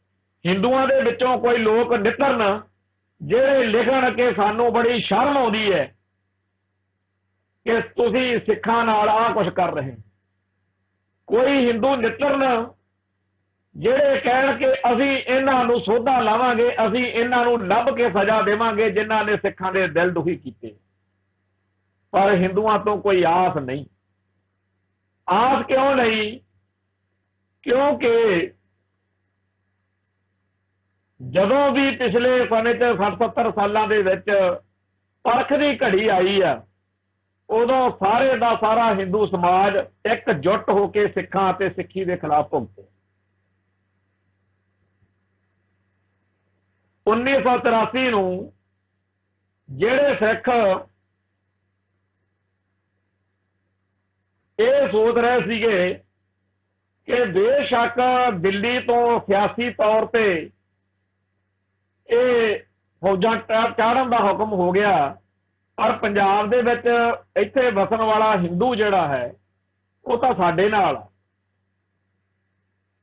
ਹਿੰਦੂਆਂ ਦੇ ਵਿੱਚੋਂ ਕੋਈ ਲੋਕ ਨਿਕਲਣ ਜਿਹੜੇ ਲਿਖਣ ਕਿ ਸਾਨੂੰ ਬੜੀ ਸ਼ਰਮ ਆਉਂਦੀ ਹੈ ਕਿ ਤੁਸੀਂ ਸਿੱਖਾਂ ਨਾਲ ਆਹ ਕੁਛ ਕਰ ਰਹੇ। ਕੋਈ ਹਿੰਦੂ ਨਿਕਲਣ ਜਿਹੜੇ ਕਹਿਣ ਕਿ ਅਸੀਂ ਇਹਨਾਂ ਨੂੰ ਸੋਧਾ ਲਾਵਾਂਗੇ, ਅਸੀਂ ਇਹਨਾਂ ਨੂੰ ਲੱਭ ਕੇ ਸਜ਼ਾ ਦੇਵਾਂਗੇ ਜਿਨ੍ਹਾਂ ਨੇ ਸਿੱਖਾਂ ਦੇ ਦਿਲ ਦੁਖੀ ਕੀਤੇ। ਪਰ ਹਿੰਦੂਆਂ ਤੋਂ ਕੋਈ ਆਸ ਨਹੀਂ। ਆਸ ਕਿਉਂ ਨਹੀਂ? ਕਿਉਂਕਿ ਜਦੋਂ ਵੀ ਪਿਛਲੇ ਸਮੇਂ 'ਚ 60-70 ਸਾਲਾਂ ਦੇ ਵਿੱਚ ਪਰਖ ਦੀ ਘੜੀ ਆਈ ਆ, ਉਦੋਂ ਸਾਰੇ ਦਾ ਸਾਰਾ ਹਿੰਦੂ ਸਮਾਜ ਇਕਜੁੱਟ ਹੋ ਕੇ ਸਿੱਖਾਂ ਅਤੇ ਸਿੱਖੀ ਦੇ ਖਿਲਾਫ ਭੁਗਤੇ। 1983 ਨੂੰ ਜਿਹੜੇ ਸਿੱਖ ਇਹ ਸੋਚ ਰਹੇ ਸੀਗੇ ਕਿ ਬੇਸ਼ੱਕ ਦਿੱਲੀ ਤੋਂ ਸਿਆਸੀ ਤੌਰ ਤੇ ਇਹ ਫੌਜਾਂ ਚਾੜਨ ਦਾ ਹੁਕਮ ਹੋ ਗਿਆ, ਪਰ ਪੰਜਾਬ ਦੇ ਵਿੱਚ ਇੱਥੇ ਵਸਣ ਵਾਲਾ ਹਿੰਦੂ ਜਿਹੜਾ ਹੈ ਉਹ ਤਾਂ ਸਾਡੇ ਨਾਲ।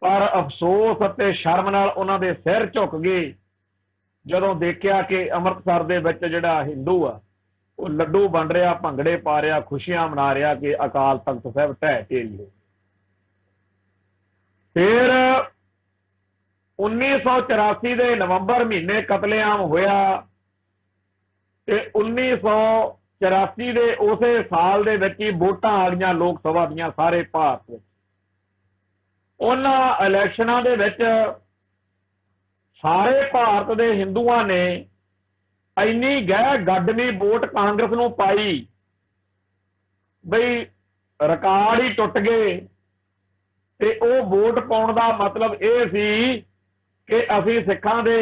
ਪਰ ਅਫਸੋਸ ਅਤੇ ਸ਼ਰਮ ਨਾਲ ਉਹਨਾਂ ਦੇ ਸਿਰ ਝੁਕ ਗਏ ਜਦੋਂ ਦੇਖਿਆ ਕਿ ਅੰਮ੍ਰਿਤਸਰ ਦੇ ਵਿੱਚ ਜਿਹੜਾ ਹਿੰਦੂ ਆ ਉਹ ਲੱਡੂ ਵੰਡ ਰਿਹਾ, ਭੰਗੜੇ ਪਾ ਰਿਹਾ, ਖੁਸ਼ੀਆਂ ਮਨਾ ਰਿਹਾ ਕਿ ਅਕਾਲ ਤਖਤ ਸਾਹਿਬ ਢਹਿ ਢੇਰੀ ਹੋ। ਫਿਰ 1984 ਦੇ ਨਵੰਬਰ ਮਹੀਨੇ ਕਤਲੇਆਮ ਹੋਇਆ ਤੇ 1984 ਦੇ ਉਸੇ ਸਾਲ ਦੇ ਵਿੱਚ ਹੀ ਵੋਟਾਂ ਆ ਗਈਆਂ ਲੋਕ ਸਭਾ ਦੀਆਂ ਸਾਰੇ ਭਾਰਤ ਵਿੱਚ। ਉਹਨਾਂ ਇਲੈਕਸ਼ਨਾਂ ਦੇ ਵਿੱਚ ਸਾਰੇ ਭਾਰਤ ਦੇ ਹਿੰਦੂਆਂ ਨੇ ਇੰਨੀ ਗਹਿ ਗੱਡਵੀਂ ਵੋਟ ਕਾਂਗਰਸ ਨੂੰ ਪਾਈ ਬਈ ਰਿਕਾਰਡ ਹੀ ਟੁੱਟ ਗਏ। ਤੇ ਉਹ ਵੋਟ ਪਾਉਣ ਦਾ ਮਤਲਬ ਇਹ ਸੀ ਕਿ ਅਸੀਂ ਸਿੱਖਾਂ ਦੇ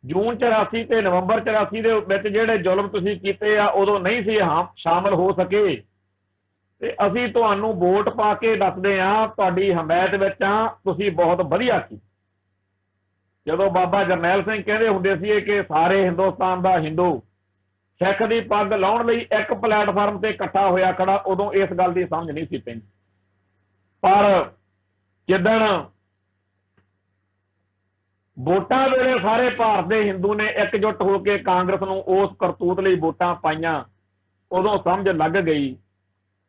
ਜੂਨ 84 ਤੇ ਨਵੰਬਰ 84 ਦੇ ਵਿੱਚ ਜਿਹੜੇ ਜ਼ੁਲਮ ਤੁਸੀਂ ਕੀਤੇ ਆ ਉਦੋਂ ਨਹੀਂ ਸੀ ਸ਼ਾਮਲ ਹੋ ਸਕੇ, ਤੇ ਅਸੀਂ ਤੁਹਾਨੂੰ ਵੋਟ ਪਾ ਕੇ ਦੱਸਦੇ ਹਾਂ ਤੁਹਾਡੀ ਹਮਾਇਤ ਵਿੱਚ ਆ, ਤੁਸੀਂ ਬਹੁਤ ਵਧੀਆ ਸੀ। ਜਦੋਂ ਬਾਬਾ ਜਰਨੈਲ ਸਿੰਘ ਕਹਿੰਦੇ ਹੁੰਦੇ ਸੀ ਕਿ ਸਾਰੇ ਹਿੰਦੁਸਤਾਨ ਦਾ ਹਿੰਦੂ ਸਿੱਖ ਦੀ ਪੱਗ ਲਾਉਣ ਲਈ ਇੱਕ ਪਲੇਟਫਾਰਮ ਤੇ ਇਕੱਠਾ ਹੋਇਆ ਖੜਾ, ਉਦੋਂ ਇਸ ਗੱਲ ਦੀ ਸਮਝ ਨਹੀਂ ਸੀ ਪੈਂਦੀ। ਪਰ ਜਿੱਦਣ ਵੋਟਾਂ ਵੇਲੇ ਸਾਰੇ ਭਾਰਤ ਦੇ ਹਿੰਦੂ ਨੇ ਇਕਜੁੱਟ ਹੋ ਕੇ ਕਾਂਗਰਸ ਨੂੰ ਉਸ ਕਰਤੂਤ ਲਈ ਵੋਟਾਂ ਪਾਈਆਂ, ਉਦੋਂ ਸਮਝ ਲੱਗ ਗਈ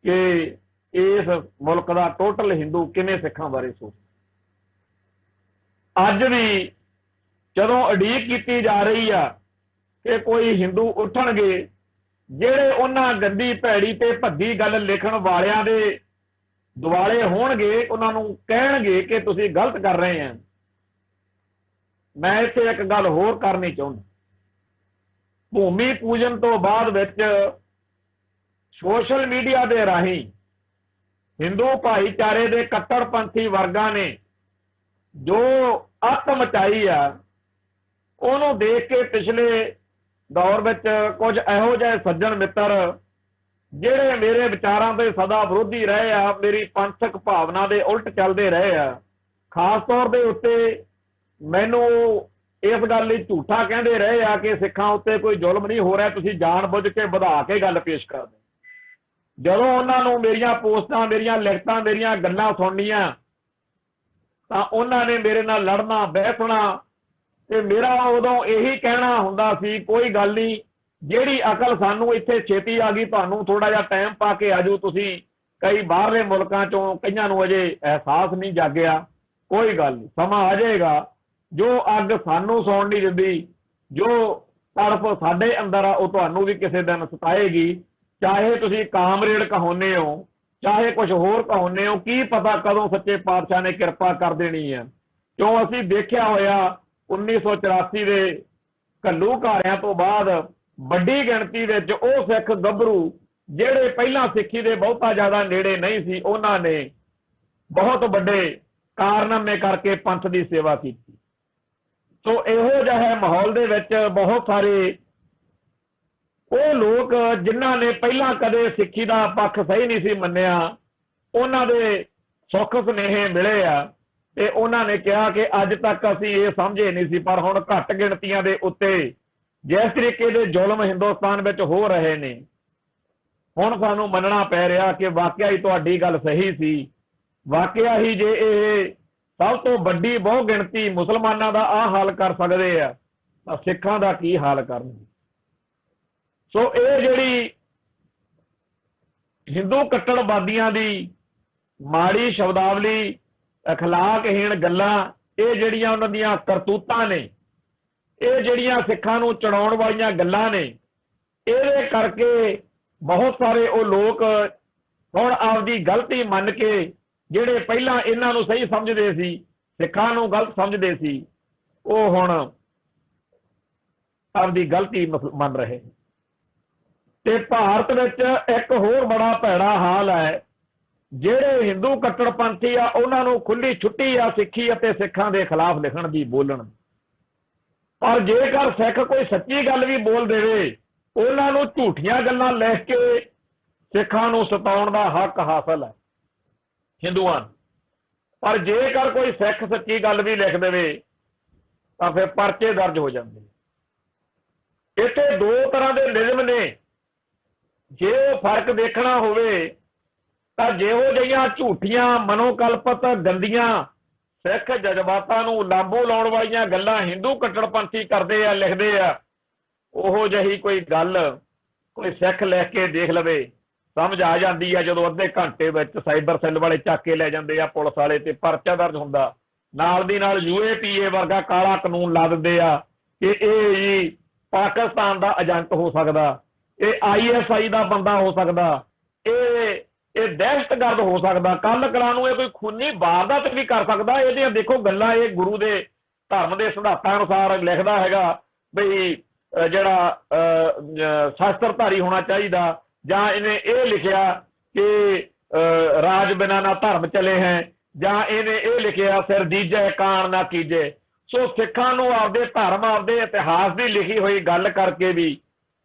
ਕਿ ਇਸ ਮੁਲਕ ਦਾ ਟੋਟਲ ਹਿੰਦੂ ਕਿਵੇਂ ਸਿੱਖਾਂ ਬਾਰੇ ਸੋਚ। ਅੱਜ ਵੀ ਜਦੋਂ ਉਡੀਕ ਕੀਤੀ ਜਾ ਰਹੀ ਆ ਕਿ ਕੋਈ ਹਿੰਦੂ ਉੱਠਣਗੇ ਜਿਹੜੇ ਉਹਨਾਂ ਗੰਦੀ ਭੈੜੀ ਤੇ ਭੱਦੀ ਗੱਲ ਲਿਖਣ ਵਾਲਿਆਂ ਦੇ ਦੁਆਲੇ ਹੋਣਗੇ, ਉਹਨਾਂ ਨੂੰ ਕਹਿਣਗੇ ਕਿ ਤੁਸੀਂ ਗਲਤ ਕਰ ਰਹੇ ਆ। ਮੈਂ ਇੱਥੇ ਇੱਕ ਗੱਲ ਹੋਰ ਕਰਨੀ ਚਾਹੁੰਦਾ। ਭੂਮੀ ਪੂਜਨ ਤੋਂ ਬਾਅਦ ਵਿੱਚ ਸੋਸ਼ਲ ਮੀਡੀਆ ਦੇ ਰਾਹੀਂ ਹਿੰਦੂ ਭਾਈਚਾਰੇ ਦੇ ਕੱਟੜਪੰਥੀ ਵਰਗਾਂ ਨੇ ਜੋ ਅੱਤ ਮਚਾਈ ਆ, ਉਹਨੂੰ ਦੇਖ ਕੇ ਪਿਛਲੇ ਦੌਰ ਵਿੱਚ ਕੁਝ ਇਹੋ ਜਿਹੇ ਸੱਜਣ ਮਿੱਤਰ ਜਿਹੜੇ ਮੇਰੇ ਵਿਚਾਰਾਂ ਦੇ ਸਦਾ ਵਿਰੋਧੀ ਰਹੇ ਆ, ਮੇਰੀ ਪੰਥਕ ਭਾਵਨਾ ਦੇ ਉਲਟ ਚੱਲਦੇ ਰਹੇ ਆ, ਖਾਸ ਤੌਰ ਦੇ ਉੱਤੇ ਮੈਨੂੰ ਇਸ ਗੱਲ ਲਈ ਝੂਠਾ ਕਹਿੰਦੇ ਰਹੇ ਆ ਕਿ ਸਿੱਖਾਂ ਉੱਤੇ ਕੋਈ ਜ਼ੁਲਮ ਨਹੀਂ ਹੋ ਰਿਹਾ, ਤੁਸੀਂ ਜਾਣ ਬੁੱਝ ਕੇ ਵਧਾ ਕੇ ਗੱਲ ਪੇਸ਼ ਕਰਦੇ। ਜਦੋਂ ਉਹਨਾਂ ਨੂੰ ਮੇਰੀਆਂ ਪੋਸਟਾਂ, ਮੇਰੀਆਂ ਲਿਖਤਾਂ, ਮੇਰੀਆਂ ਗੱਲਾਂ ਸੁਣਨੀਆਂ ਤਾਂ ਉਹਨਾਂ ਨੇ ਮੇਰੇ ਨਾਲ ਲੜਨਾ, ਬਹਿਸਣਾ, ਤੇ ਮੇਰਾ ਉਦੋਂ ਇਹੀ ਕਹਿਣਾ ਹੁੰਦਾ ਸੀ ਕੋਈ ਗੱਲ ਨਹੀਂ, ਜਿਹੜੀ ਅਕਲ ਸਾਨੂੰ ਇੱਥੇ ਛੇਤੀ ਆ ਗਈ, ਤੁਹਾਨੂੰ ਥੋੜਾ ਜਿਹਾ ਟਾਈਮ ਪਾ ਕੇ ਆਜੂ, ਤੁਸੀਂ ਕਈ ਬਾਹਰਲੇ ਮੁਲਕਾਂ ਚੋਂ ਕਈਆਂ ਨੂੰ ਅਜੇ ਅਹਿਸਾਸ ਨਹੀਂ ਜਾਗਿਆ, ਕੋਈ ਗੱਲ ਨਹੀਂ, ਸਮਾਂ ਆ ਜਾਏਗਾ। ਜੋ ਅੱਗ ਸਾਨੂੰ ਸੌਣ ਨਹੀਂ ਦਿੰਦੀ, ਜੋ ਤੜਫ ਸਾਡੇ ਅੰਦਰ ਆ, ਉਹ ਤੁਹਾਨੂੰ ਵੀ ਕਿਸੇ ਦਿਨ ਸਤਾਏਗੀ। ਚਾਹੇ ਤੁਸੀਂ ਕਾਮਰੇਡ ਕਹਾਉਂਦੇ ਹੋ, ਚਾਹੇ ਕੁਝ ਹੋਰ ਕਹਾਉਂਦੇ ਹੋ, ਕੀ ਪਤਾ ਕਦੋਂ ਸੱਚੇ ਪਾਤਸ਼ਾਹ ਨੇ ਕਿਰਪਾ ਕਰ ਦੇਣੀ ਆ। ਕਿਉਂ ਅਸੀਂ ਦੇਖਿਆ ਹੋਇਆ 1984 ਦੇ ਘੱਲੂਘਾਰਿਆਂ ਤੋਂ ਬਾਅਦ ਵੱਡੀ ਗਿਣਤੀ ਵਿੱਚ ਉਹ ਸਿੱਖ ਗੱਭਰੂ ਜਿਹੜੇ ਪਹਿਲਾਂ ਸਿੱਖੀ ਦੇ ਬਹੁਤਾ ਜ਼ਿਆਦਾ ਨੇੜੇ ਨਹੀਂ ਸੀ, ਉਹਨਾਂ ਨੇ ਬਹੁਤ ਵੱਡੇ ਕਾਰਨਾਮੇ ਕਰਕੇ ਪੰਥ ਦੀ ਸੇਵਾ ਕੀਤੀ। ਸੋ ਇਹੋ ਜਿਹੇ ਮਾਹੌਲ ਦੇ ਵਿੱਚ ਬਹੁਤ ਸਾਰੇ ਉਹ ਲੋਕ ਜਿਨ੍ਹਾਂ ਨੇ ਪਹਿਲਾਂ ਕਦੇ ਸਿੱਖੀ ਦਾ ਪੱਖ ਸਹੀ ਨਹੀਂ ਸੀ ਮੰਨਿਆ, ਉਹਨਾਂ ਦੇ ਸੁੱਖ ਸੁਨੇਹੇ ਮਿਲੇ ਆ ਤੇ ਉਹਨਾਂ ਨੇ ਕਿਹਾ ਕਿ ਅੱਜ ਤੱਕ ਅਸੀਂ ਇਹ ਸਮਝੇ ਨਹੀਂ ਸੀ, ਪਰ ਹੁਣ ਘੱਟ ਗਿਣਤੀਆਂ ਦੇ ਉੱਤੇ ਜਿਸ ਤਰੀਕੇ ਦੇ ਜ਼ੁਲਮ ਹਿੰਦੁਸਤਾਨ ਵਿੱਚ ਹੋ ਰਹੇ ਨੇ, ਹੁਣ ਸਾਨੂੰ ਮੰਨਣਾ ਪੈ ਰਿਹਾ ਕਿ ਵਾਕਿਆ ਹੀ ਤੁਹਾਡੀ ਗੱਲ ਸਹੀ ਸੀ। ਵਾਕਿਆ ਹੀ ਜੇ ਇਹ ਸਭ ਤੋਂ ਵੱਡੀ ਬਹੁ ਗਿਣਤੀ ਮੁਸਲਮਾਨਾਂ ਦਾ ਆਹ ਹਾਲ ਕਰ ਸਕਦੇ ਆ ਤਾਂ ਸਿੱਖਾਂ ਦਾ ਕੀ ਹਾਲ ਕਰਨਗੇ। ਸੋ ਇਹ ਜਿਹੜੀ ਹਿੰਦੂ ਕੱਟੜਵਾਦੀਆਂ ਦੀ ਮਾੜੀ ਸ਼ਬਦਾਵਲੀ, ਅਖਲਾਕਹੀਣ ਗੱਲਾਂ, ਇਹ ਜਿਹੜੀਆਂ ਉਹਨਾਂ ਦੀਆਂ ਕਰਤੂਤਾਂ ਨੇ, ਇਹ ਜਿਹੜੀਆਂ ਸਿੱਖਾਂ ਨੂੰ ਚੜਾਉਣ ਵਾਲੀਆਂ ਗੱਲਾਂ ਨੇ, ਇਹਦੇ ਕਰਕੇ ਬਹੁਤ ਸਾਰੇ ਉਹ ਲੋਕ ਹੁਣ ਆਪਦੀ ਗਲਤੀ ਮੰਨ ਕੇ, ਜਿਹੜੇ ਪਹਿਲਾਂ ਇਹਨਾਂ ਨੂੰ ਸਹੀ ਸਮਝਦੇ ਸੀ, ਸਿੱਖਾਂ ਨੂੰ ਗਲਤ ਸਮਝਦੇ ਸੀ, ਉਹ ਹੁਣ ਆਪਦੀ ਗਲਤੀ ਮੰਨ ਰਹੇ। ਤੇ ਭਾਰਤ ਵਿੱਚ ਇੱਕ ਹੋਰ ਬੜਾ ਭੈੜਾ ਹਾਲ ਹੈ, ਜਿਹੜੇ ਹਿੰਦੂ ਕੱਟੜਪੰਥੀ ਆ ਉਹਨਾਂ ਨੂੰ ਖੁੱਲੀ ਛੁੱਟੀ ਆ ਸਿੱਖੀ ਅਤੇ ਸਿੱਖਾਂ ਦੇ ਖਿਲਾਫ ਲਿਖਣ ਦੀ, ਬੋਲਣ। ਪਰ ਜੇਕਰ ਸਿੱਖ ਕੋਈ ਸੱਚੀ ਗੱਲ ਵੀ ਬੋਲ ਦੇਵੇ, ਉਹਨਾਂ ਨੂੰ ਝੂਠੀਆਂ ਗੱਲਾਂ ਲਿਖ ਕੇ ਸਿੱਖਾਂ ਨੂੰ ਸਤਾਉਣ ਦਾ ਹੱਕ ਹਾਸਲ ਹੈ ਹਿੰਦੂਆਂ। ਪਰ ਜੇਕਰ ਕੋਈ ਸਿੱਖ ਸੱਚੀ ਗੱਲ ਵੀ ਲਿਖ ਦੇਵੇ ਤਾਂ ਫਿਰ ਪਰਚੇ ਦਰਜ ਹੋ ਜਾਂਦੇ। ਇੱਥੇ ਦੋ ਤਰ੍ਹਾਂ ਦੇ ਨਿਯਮ ਨੇ, ਜੇ ਉਹ ਫਰਕ ਦੇਖਣਾ ਹੋਵੇ ਤਾਂ ਜਿਹੋ ਜਿਹੀਆਂ ਝੂਠੀਆਂ ਮਨੋਕਲਪਤ ਗੰਦੀਆਂ ਸਿੱਖ ਜਜ਼ਬਾਤਾਂ ਨੂੰ ਲਾਂਭੂ ਲਾਉਣ ਵਾਲੀਆਂ ਗੱਲਾਂ ਹਿੰਦੂ ਕੱਟੜਪੰਥੀ ਕਰਦੇ ਆ, ਲਿਖਦੇ ਆ, ਉਹੋ ਜਿਹੀ ਕੋਈ ਗੱਲ ਕੋਈ ਸਿੱਖ ਲਿਖ ਕੇ ਦੇਖ ਲਵੇ, ਸਮਝ ਆ ਜਾਂਦੀ ਆ। ਜਦੋਂ ਅੱਧੇ ਘੰਟੇ ਵਿੱਚ ਸਾਈਬਰ ਸੈੱਲ ਵਾਲੇ ਚੱਕ ਕੇ ਲੈ ਜਾਂਦੇ ਆ ਪੁਲਿਸ ਵਾਲੇ ਤੇ ਪਰਚਾ ਦਰਜ ਹੁੰਦਾ, ਨਾਲ ਦੀ ਨਾਲ UAPA ਵਰਗਾ ਕਾਲਾ ਕਾਨੂੰਨ ਲਾ ਦਿੰਦੇ ਆ ਕਿ ਇਹ ਜੀ ਪਾਕਿਸਤਾਨ ਦਾ ਏਜੰਟ ਹੋ ਸਕਦਾ, ਇਹ ISI ਦਾ ਬੰਦਾ ਹੋ ਸਕਦਾ, ਇਹ ਦਹਿਸ਼ਤਗਰਦ ਹੋ ਸਕਦਾ, ਕੱਲ ਕਲਾਂ ਨੂੰ ਇਹ ਕੋਈ ਖੂਨੀ ਵਾਰਦਾਤ ਵੀ ਕਰ ਸਕਦਾ। ਇਹਦੀਆਂ ਦੇਖੋ ਗੱਲਾਂ, ਇਹ ਗੁਰੂ ਦੇ ਧਰਮ ਦੇ ਸਿਧਾਂਤਾਂ ਅਨੁਸਾਰ ਲਿਖਦਾ ਹੈਗਾ ਬਈ ਜਿਹੜਾ ਸ਼ਾਸਤਰਧਾਰੀ ਹੋਣਾ ਚਾਹੀਦਾ, ਜਾਂ ਇਹਨੇ ਇਹ ਲਿਖਿਆ ਕਿ ਰਾਜ ਬਿਨਾਂ ਨਾ ਧਰਮ ਚਲੇ ਹੈ, ਜਾਂ ਇਹਨੇ ਇਹ ਲਿਖਿਆ ਸਿਰ ਦੀਜੈ ਕਾਣ ਨਾ ਕੀਜੇ। ਸੋ ਸਿੱਖਾਂ ਨੂੰ ਆਪਦੇ ਧਰਮ, ਆਪਦੇ ਇਤਿਹਾਸ ਦੀ ਲਿਖੀ ਹੋਈ ਗੱਲ ਕਰਕੇ ਵੀ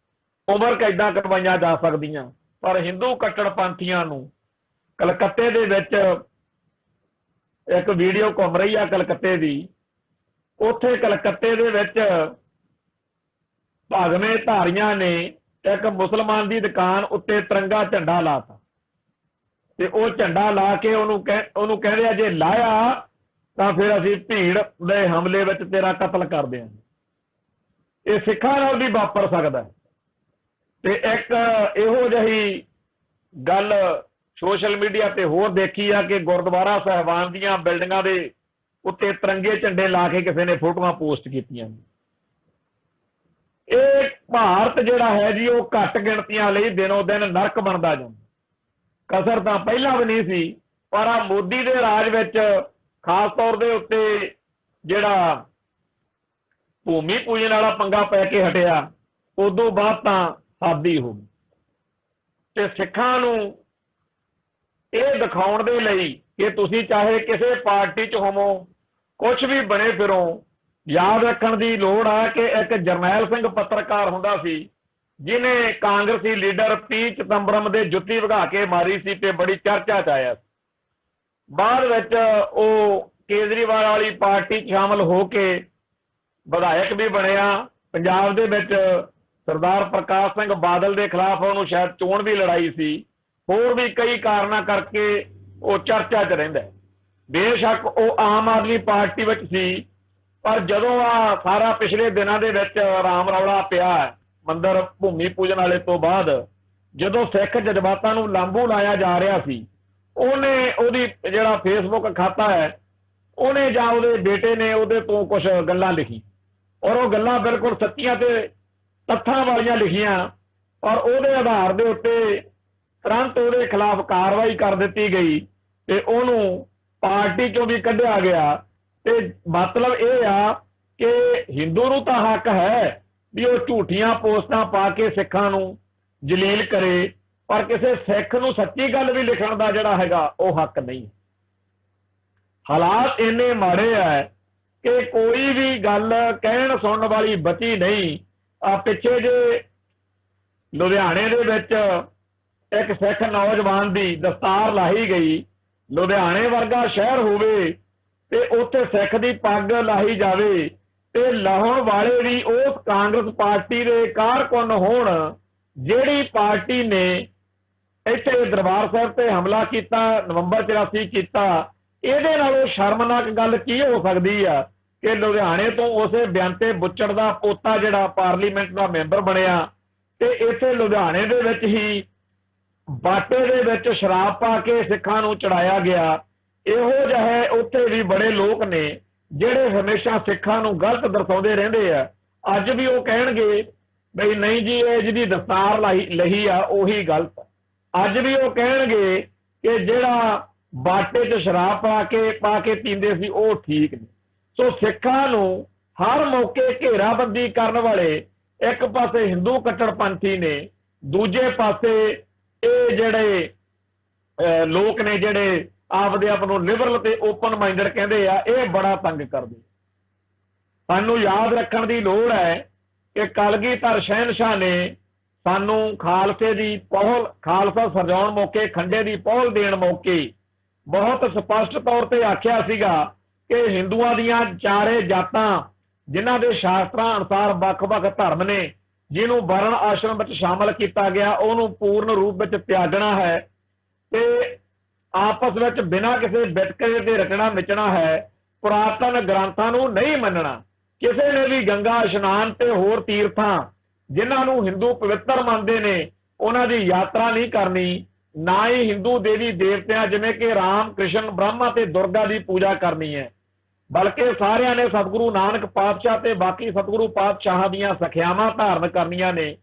ਉਮਰ ਕੈਦਾਂ ਕਰਵਾਈਆਂ ਜਾ ਸਕਦੀਆਂ। ਪਰ ਹਿੰਦੂ ਕੱਟੜਪੰਥੀਆਂ ਨੂੰ ਕਲਕੱਤੇ ਦੇ ਵਿੱਚ ਇੱਕ ਵੀਡੀਓ ਘੁੰਮ ਰਹੀ ਆ ਕਲਕੱਤੇ ਦੀ, ਉੱਥੇ ਕਲਕੱਤੇ ਦੇ ਵਿੱਚ ਭਗਵੇਂ ਧਾਰੀਆਂ ਨੇ ਇੱਕ ਮੁਸਲਮਾਨ ਦੀ ਦੁਕਾਨ ਉੱਤੇ ਤਿਰੰਗਾ ਝੰਡਾ ਲਾਤਾ ਤੇ ਉਹ ਝੰਡਾ ਲਾ ਕੇ ਉਹਨੂੰ ਕਹਿੰਦੇ ਆ ਜੇ ਲਾਇਆ ਤਾਂ ਫਿਰ ਅਸੀਂ ਭੀੜ ਦੇ ਹਮਲੇ ਵਿੱਚ ਤੇਰਾ ਕਤਲ ਕਰ ਦਿਆਂਗੇ। ਇਹ ਸਿੱਖਾਂ ਨਾਲ ਵੀ ਵਾਪਰ ਸਕਦਾ। ਤੇ ਇੱਕ ਇਹੋ ਜਿਹੀ ਗੱਲ ਸੋਸ਼ਲ ਮੀਡੀਆ ਤੇ ਹੋਰ ਦੇਖੀ ਆ ਕਿ ਗੁਰਦੁਆਰਾ ਸਾਹਿਬਾਨ ਦੀਆਂ ਬਿਲਡਿੰਗਾਂ ਦੇ ਉੱਤੇ ਤਿਰੰਗੇ ਝੰਡੇ ਲਾ ਕੇ ਕਿਸੇ ਨੇ ਫੋਟੋਆਂ ਪੋਸਟ ਕੀਤੀਆਂ। ਇਹ ਭਾਰਤ ਜਿਹੜਾ ਹੈ ਜੀ ਉਹ ਘੱਟ ਗਿਣਤੀਆਂ ਲਈ ਦਿਨੋਂ ਦਿਨ ਨਰਕ ਬਣਦਾ ਜਾਂਦਾ। ਕਸਰ ਤਾਂ ਪਹਿਲਾਂ ਵੀ ਨਹੀਂ ਸੀ, ਪਰ ਆ ਮੋਦੀ ਦੇ ਰਾਜ ਵਿੱਚ ਖਾਸ ਤੌਰ ਦੇ ਉੱਤੇ ਜਿਹੜਾ ਭੂਮੀ ਪੂਜਨ ਵਾਲਾ ਪੰਗਾ ਪੈ ਕੇ ਹਟਿਆ, ਉਦੋਂ ਬਾਅਦ ਤਾਂ ਸਾਦੀ ਹੋ ਗਈ। ਤੇ ਸਿੱਖਾਂ ਨੂੰ ਇਹ ਦਿਖਾਉਣ ਦੇ ਲਈ ਕਿ ਤੁਸੀਂ ਚਾਹੇ ਕਿਸੇ ਪਾਰਟੀ 'ਚ ਹੋਵੋ, ਕੁਝ ਵੀ ਬਣੇ ਫਿਰੋ, ਯਾਦ ਰੱਖਣ ਦੀ ਲੋੜ ਆ ਕਿ ਇੱਕ ਜਰਨੈਲ ਸਿੰਘ ਪੱਤਰਕਾਰ ਹੁੰਦਾ ਸੀ ਜਿਹਨੇ ਕਾਂਗਰਸੀ ਲੀਡਰ P ਚਿਦੰਬਰਮ ਦੇ ਜੁੱਤੀ ਵਗਾ ਕੇ ਮਾਰੀ ਸੀ ਤੇ ਬੜੀ ਚਰਚਾ 'ਚ ਆਇਆ। ਬਾਅਦ ਵਿੱਚ ਉਹ ਕੇਜਰੀਵਾਲ ਵਾਲੀ ਪਾਰਟੀ 'ਚ ਸ਼ਾਮਲ ਹੋ ਕੇ ਵਿਧਾਇਕ ਵੀ ਬਣਿਆ। ਪੰਜਾਬ ਦੇ ਵਿੱਚ ਸਰਦਾਰ ਪ੍ਰਕਾਸ਼ ਸਿੰਘ ਬਾਦਲ ਦੇ ਖਿਲਾਫ ਉਹਨੂੰ ਸ਼ਾਇਦ ਚੋਣ ਵੀ ਲੜਾਈ ਸੀ। ਹੋਰ ਵੀ ਕਈ ਕਾਰਨਾਂ ਕਰਕੇ ਉਹ ਚਰਚਾ 'ਚ ਰਹਿੰਦਾ। ਬੇਸ਼ੱਕ ਉਹ ਆਮ ਆਦਮੀ ਪਾਰਟੀ ਵਿੱਚ ਸੀ, ਪਰ ਜਦੋਂ ਆ ਸਾਰਾ ਪਿਛਲੇ ਦਿਨਾਂ ਦੇ ਵਿੱਚ ਰਾਮ ਰੌਲਾ ਪਿਆ ਮੰਦਰ ਭੂਮੀ ਪੂਜਨ ਵਾਲੇ ਤੋਂ ਬਾਅਦ, ਜਦੋਂ ਸਿੱਖ ਜਜ਼ਬਾਤਾਂ ਨੂੰ ਲਾਂਭੂ ਲਾਇਆ ਜਾ ਰਿਹਾ ਸੀ, ਉਹਦੀ ਜਿਹੜਾ ਫੇਸਬੁੱਕ ਖਾਤਾ ਹੈ, ਉਹਨੇ ਜਾਂ ਉਹਦੇ ਬੇਟੇ ਨੇ ਉਹਦੇ ਤੋਂ ਕੁਝ ਗੱਲਾਂ ਲਿਖੀ, ਔਰ ਉਹ ਗੱਲਾਂ ਬਿਲਕੁਲ ਸੱਚੀਆਂ ਤੇ ਤੱਥਾਂ ਵਾਲੀਆਂ ਲਿਖੀਆਂ ਔਰ ਉਹਦੇ ਆਧਾਰ ਦੇ ਉੱਤੇ ਤੁਰੰਤ ਉਹਦੇ ਖਿਲਾਫ ਕਾਰਵਾਈ ਕਰ ਦਿੱਤੀ ਗਈ ਤੇ ਉਹਨੂੰ ਪਾਰਟੀ ਚੋਂ ਵੀ ਕੱਢਿਆ ਗਿਆ। ਤੇ ਮਤਲਬ ਇਹ ਆ ਕਿ ਹਿੰਦੂ ਨੂੰ ਤਾਂ ਹੱਕ ਹੈ ਵੀ ਉਹ ਝੂਠੀਆਂ ਪੋਸਟਾਂ ਪਾ ਕੇ ਸਿੱਖਾਂ ਨੂੰ ਜਲੀਲ ਕਰੇ, ਪਰ ਕਿਸੇ ਸਿੱਖ ਨੂੰ ਸੱਚੀ ਗੱਲ ਵੀ ਲਿਖਣ ਦਾ ਜਿਹੜਾ ਹੈਗਾ ਉਹ ਹੱਕ ਨਹੀਂ। ਹਾਲਾਤ ਇੰਨੇ ਮਾੜੇ ਆ ਕਿ ਕੋਈ ਵੀ ਗੱਲ ਕਹਿਣ ਸੁਣਨ ਵਾਲੀ ਬਚੀ ਨਹੀਂ। ਪਿੱਛੇ ਜੇ ਲੁਧਿਆਣੇ ਦੇ ਵਿੱਚ ਇੱਕ ਸਿੱਖ ਨੌਜਵਾਨ ਦੀ ਦਸਤਾਰ ਲਾਹੀ ਗਈ, ਲੁਧਿਆਣੇ ਵਰਗਾ ਸ਼ਹਿਰ ਹੋਵੇ ਤੇ ਉੱਥੇ ਸਿੱਖ ਦੀ ਪੱਗ ਲਾਹੀ ਜਾਵੇ ਤੇ ਲਾਹੁਣ ਵਾਲੇ ਵੀ ਉਸ ਕਾਂਗਰਸ ਪਾਰਟੀ ਦੇ ਕਾਰਕੁਨ ਹੋਣ ਜਿਹੜੀ ਪਾਰਟੀ ਨੇ ਇੱਥੇ ਦਰਬਾਰ ਸਾਹਿਬ ਤੇ ਹਮਲਾ ਕੀਤਾ, ਨਵੰਬਰ 84 ਕੀਤਾ। ਇਹਦੇ ਨਾਲੋਂ ਸ਼ਰਮਨਾਕ ਗੱਲ ਕੀ ਹੋ ਸਕਦੀ ਆ ਕਿ ਲੁਧਿਆਣੇ ਤੋਂ ਉਸੇ ਬੇਅੰਤੇ ਬੁੱਚੜ ਦਾ ਪੋਤਾ ਜਿਹੜਾ ਪਾਰਲੀਮੈਂਟ ਦਾ ਮੈਂਬਰ ਬਣਿਆ ਤੇ ਇੱਥੇ ਲੁਧਿਆਣੇ ਦੇ ਵਿੱਚ ਹੀ ਬਾਟੇ ਦੇ ਵਿੱਚ ਸ਼ਰਾਬ ਪਾ ਕੇ ਸਿੱਖਾਂ ਨੂੰ ਚੜਾਇਆ ਗਿਆ। ਇਹੋ ਜਿਹੇ ਉੱਥੇ ਵੀ ਬੜੇ ਲੋਕ ਨੇ ਜਿਹੜੇ ਹਮੇਸ਼ਾ ਸਿੱਖਾਂ ਨੂੰ ਗਲਤ ਦਰਸਾਉਂਦੇ ਰਹਿੰਦੇ ਆ। ਅੱਜ ਵੀ ਉਹ ਕਹਿਣਗੇ ਬਈ ਨਹੀਂ ਜੀ ਇਹ ਜਿਹਦੀ ਦਸਤਾਰ ਲਹੀ ਆ ਉਹੀ ਗਲਤ। ਅੱਜ ਵੀ ਉਹ ਕਹਿਣਗੇ ਕਿ ਜਿਹੜਾ ਬਾਟੇ 'ਚ ਸ਼ਰਾਬ ਪਾ ਕੇ ਪੀਂਦੇ ਸੀ ਉਹ ਠੀਕ ਨਹੀਂ। ਸੋ ਸਿੱਖਾਂ ਨੂੰ ਹਰ ਮੌਕੇ ਘੇਰਾਬੰਦੀ ਕਰਨ ਵਾਲੇ ਇੱਕ ਪਾਸੇ ਹਿੰਦੂ ਕੱਟੜਪੰਥੀ ਨੇ, ਦੂਜੇ ਪਾਸੇ ਇਹ ਜਿਹੜੇ ਲੋਕ ਨੇ ਜਿਹੜੇ ਆਪਦੇ ਆਪ ਨੂੰ ਲਿਬਰਲ ਤੇ ਓਪਨ ਮਾਈਂਡਡ ਕਹਿੰਦੇ ਆ, ਇਹ ਬੜਾ ਤੰਗ ਕਰਦੇ। ਸਾਨੂੰ ਯਾਦ ਰੱਖਣ ਦੀ ਲੋੜ ਹੈ ਕਿ ਕਲਗੀਧਰ ਸ਼ਹਿਨਸ਼ਾਹ ਨੇ ਸਾਨੂੰ ਖਾਲਸੇ ਦੀ ਪਹੁਲ, ਖਾਲਸਾ ਸਿਰਜਾਉਣ ਮੌਕੇ ਖੰਡੇ ਦੀ ਪਹੁਲ ਦੇਣ ਮੌਕੇ ਬਹੁਤ ਸਪਸ਼ਟ ਤੌਰ ਤੇ ਆਖਿਆ ਸੀਗਾ ਕਿ ਹਿੰਦੂਆਂ ਦੀਆਂ ਚਾਰੇ ਜਾਤਾਂ ਜਿਨ੍ਹਾਂ ਦੇ ਸ਼ਾਸਤਰਾਂ ਅਨੁਸਾਰ ਵੱਖ-ਵੱਖ ਧਰਮ ਨੇ, ਜਿਹਨੂੰ ਵਰਨ ਆਸ਼ਰਮ ਵਿੱਚ ਸ਼ਾਮਲ ਕੀਤਾ ਗਿਆ ਉਹਨੂੰ ਪੂਰਨ ਰੂਪ ਵਿੱਚ ਤਿਆਗਣਾ ਹੈ ਤੇ ਆਪਸ ਵਿੱਚ ਬਿਨਾਂ ਕਿਸੇ ਵਿਤਕਰੇ ਦੇ ਰਚਣਾ ਮਿਚਣਾ ਹੈ। ਪੁਰਾਤਨ ਗ੍ਰੰਥਾਂ ਨੂੰ ਨਹੀਂ ਮੰਨਣਾ। ਕਿਸੇ ਨੇ ਵੀ ਗੰਗਾ ਇਸ਼ਨਾਨ ਤੇ ਹੋਰ ਤੀਰਥਾਂ ਜਿਨ੍ਹਾਂ ਨੂੰ ਹਿੰਦੂ ਪਵਿੱਤਰ ਮੰਨਦੇ ਨੇ ਉਹਨਾਂ ਦੀ ਯਾਤਰਾ ਨਹੀਂ ਕਰਨੀ। ਨਾ ਹੀ ਹਿੰਦੂ ਦੇਵੀ ਦੇਵਤਿਆਂ ਜਿਵੇਂ ਕਿ ਰਾਮ, ਕ੍ਰਿਸ਼ਨ, ਬ੍ਰਹਮਾ ਤੇ ਦੁਰਗਾ ਦੀ ਪੂਜਾ ਕਰਨੀ ਹੈ, ਬਲਕਿ ਸਾਰਿਆਂ ਨੇ ਸਤਿਗੁਰੂ ਨਾਨਕ ਪਾਤਸ਼ਾਹ ਤੇ ਬਾਕੀ ਸਤਿਗੁਰੂ ਪਾਤਸ਼ਾਹਾਂ ਦੀਆਂ ਸਖਿਆਵਾਂ ਧਾਰਨ ਕਰਨੀਆਂ ਨੇ।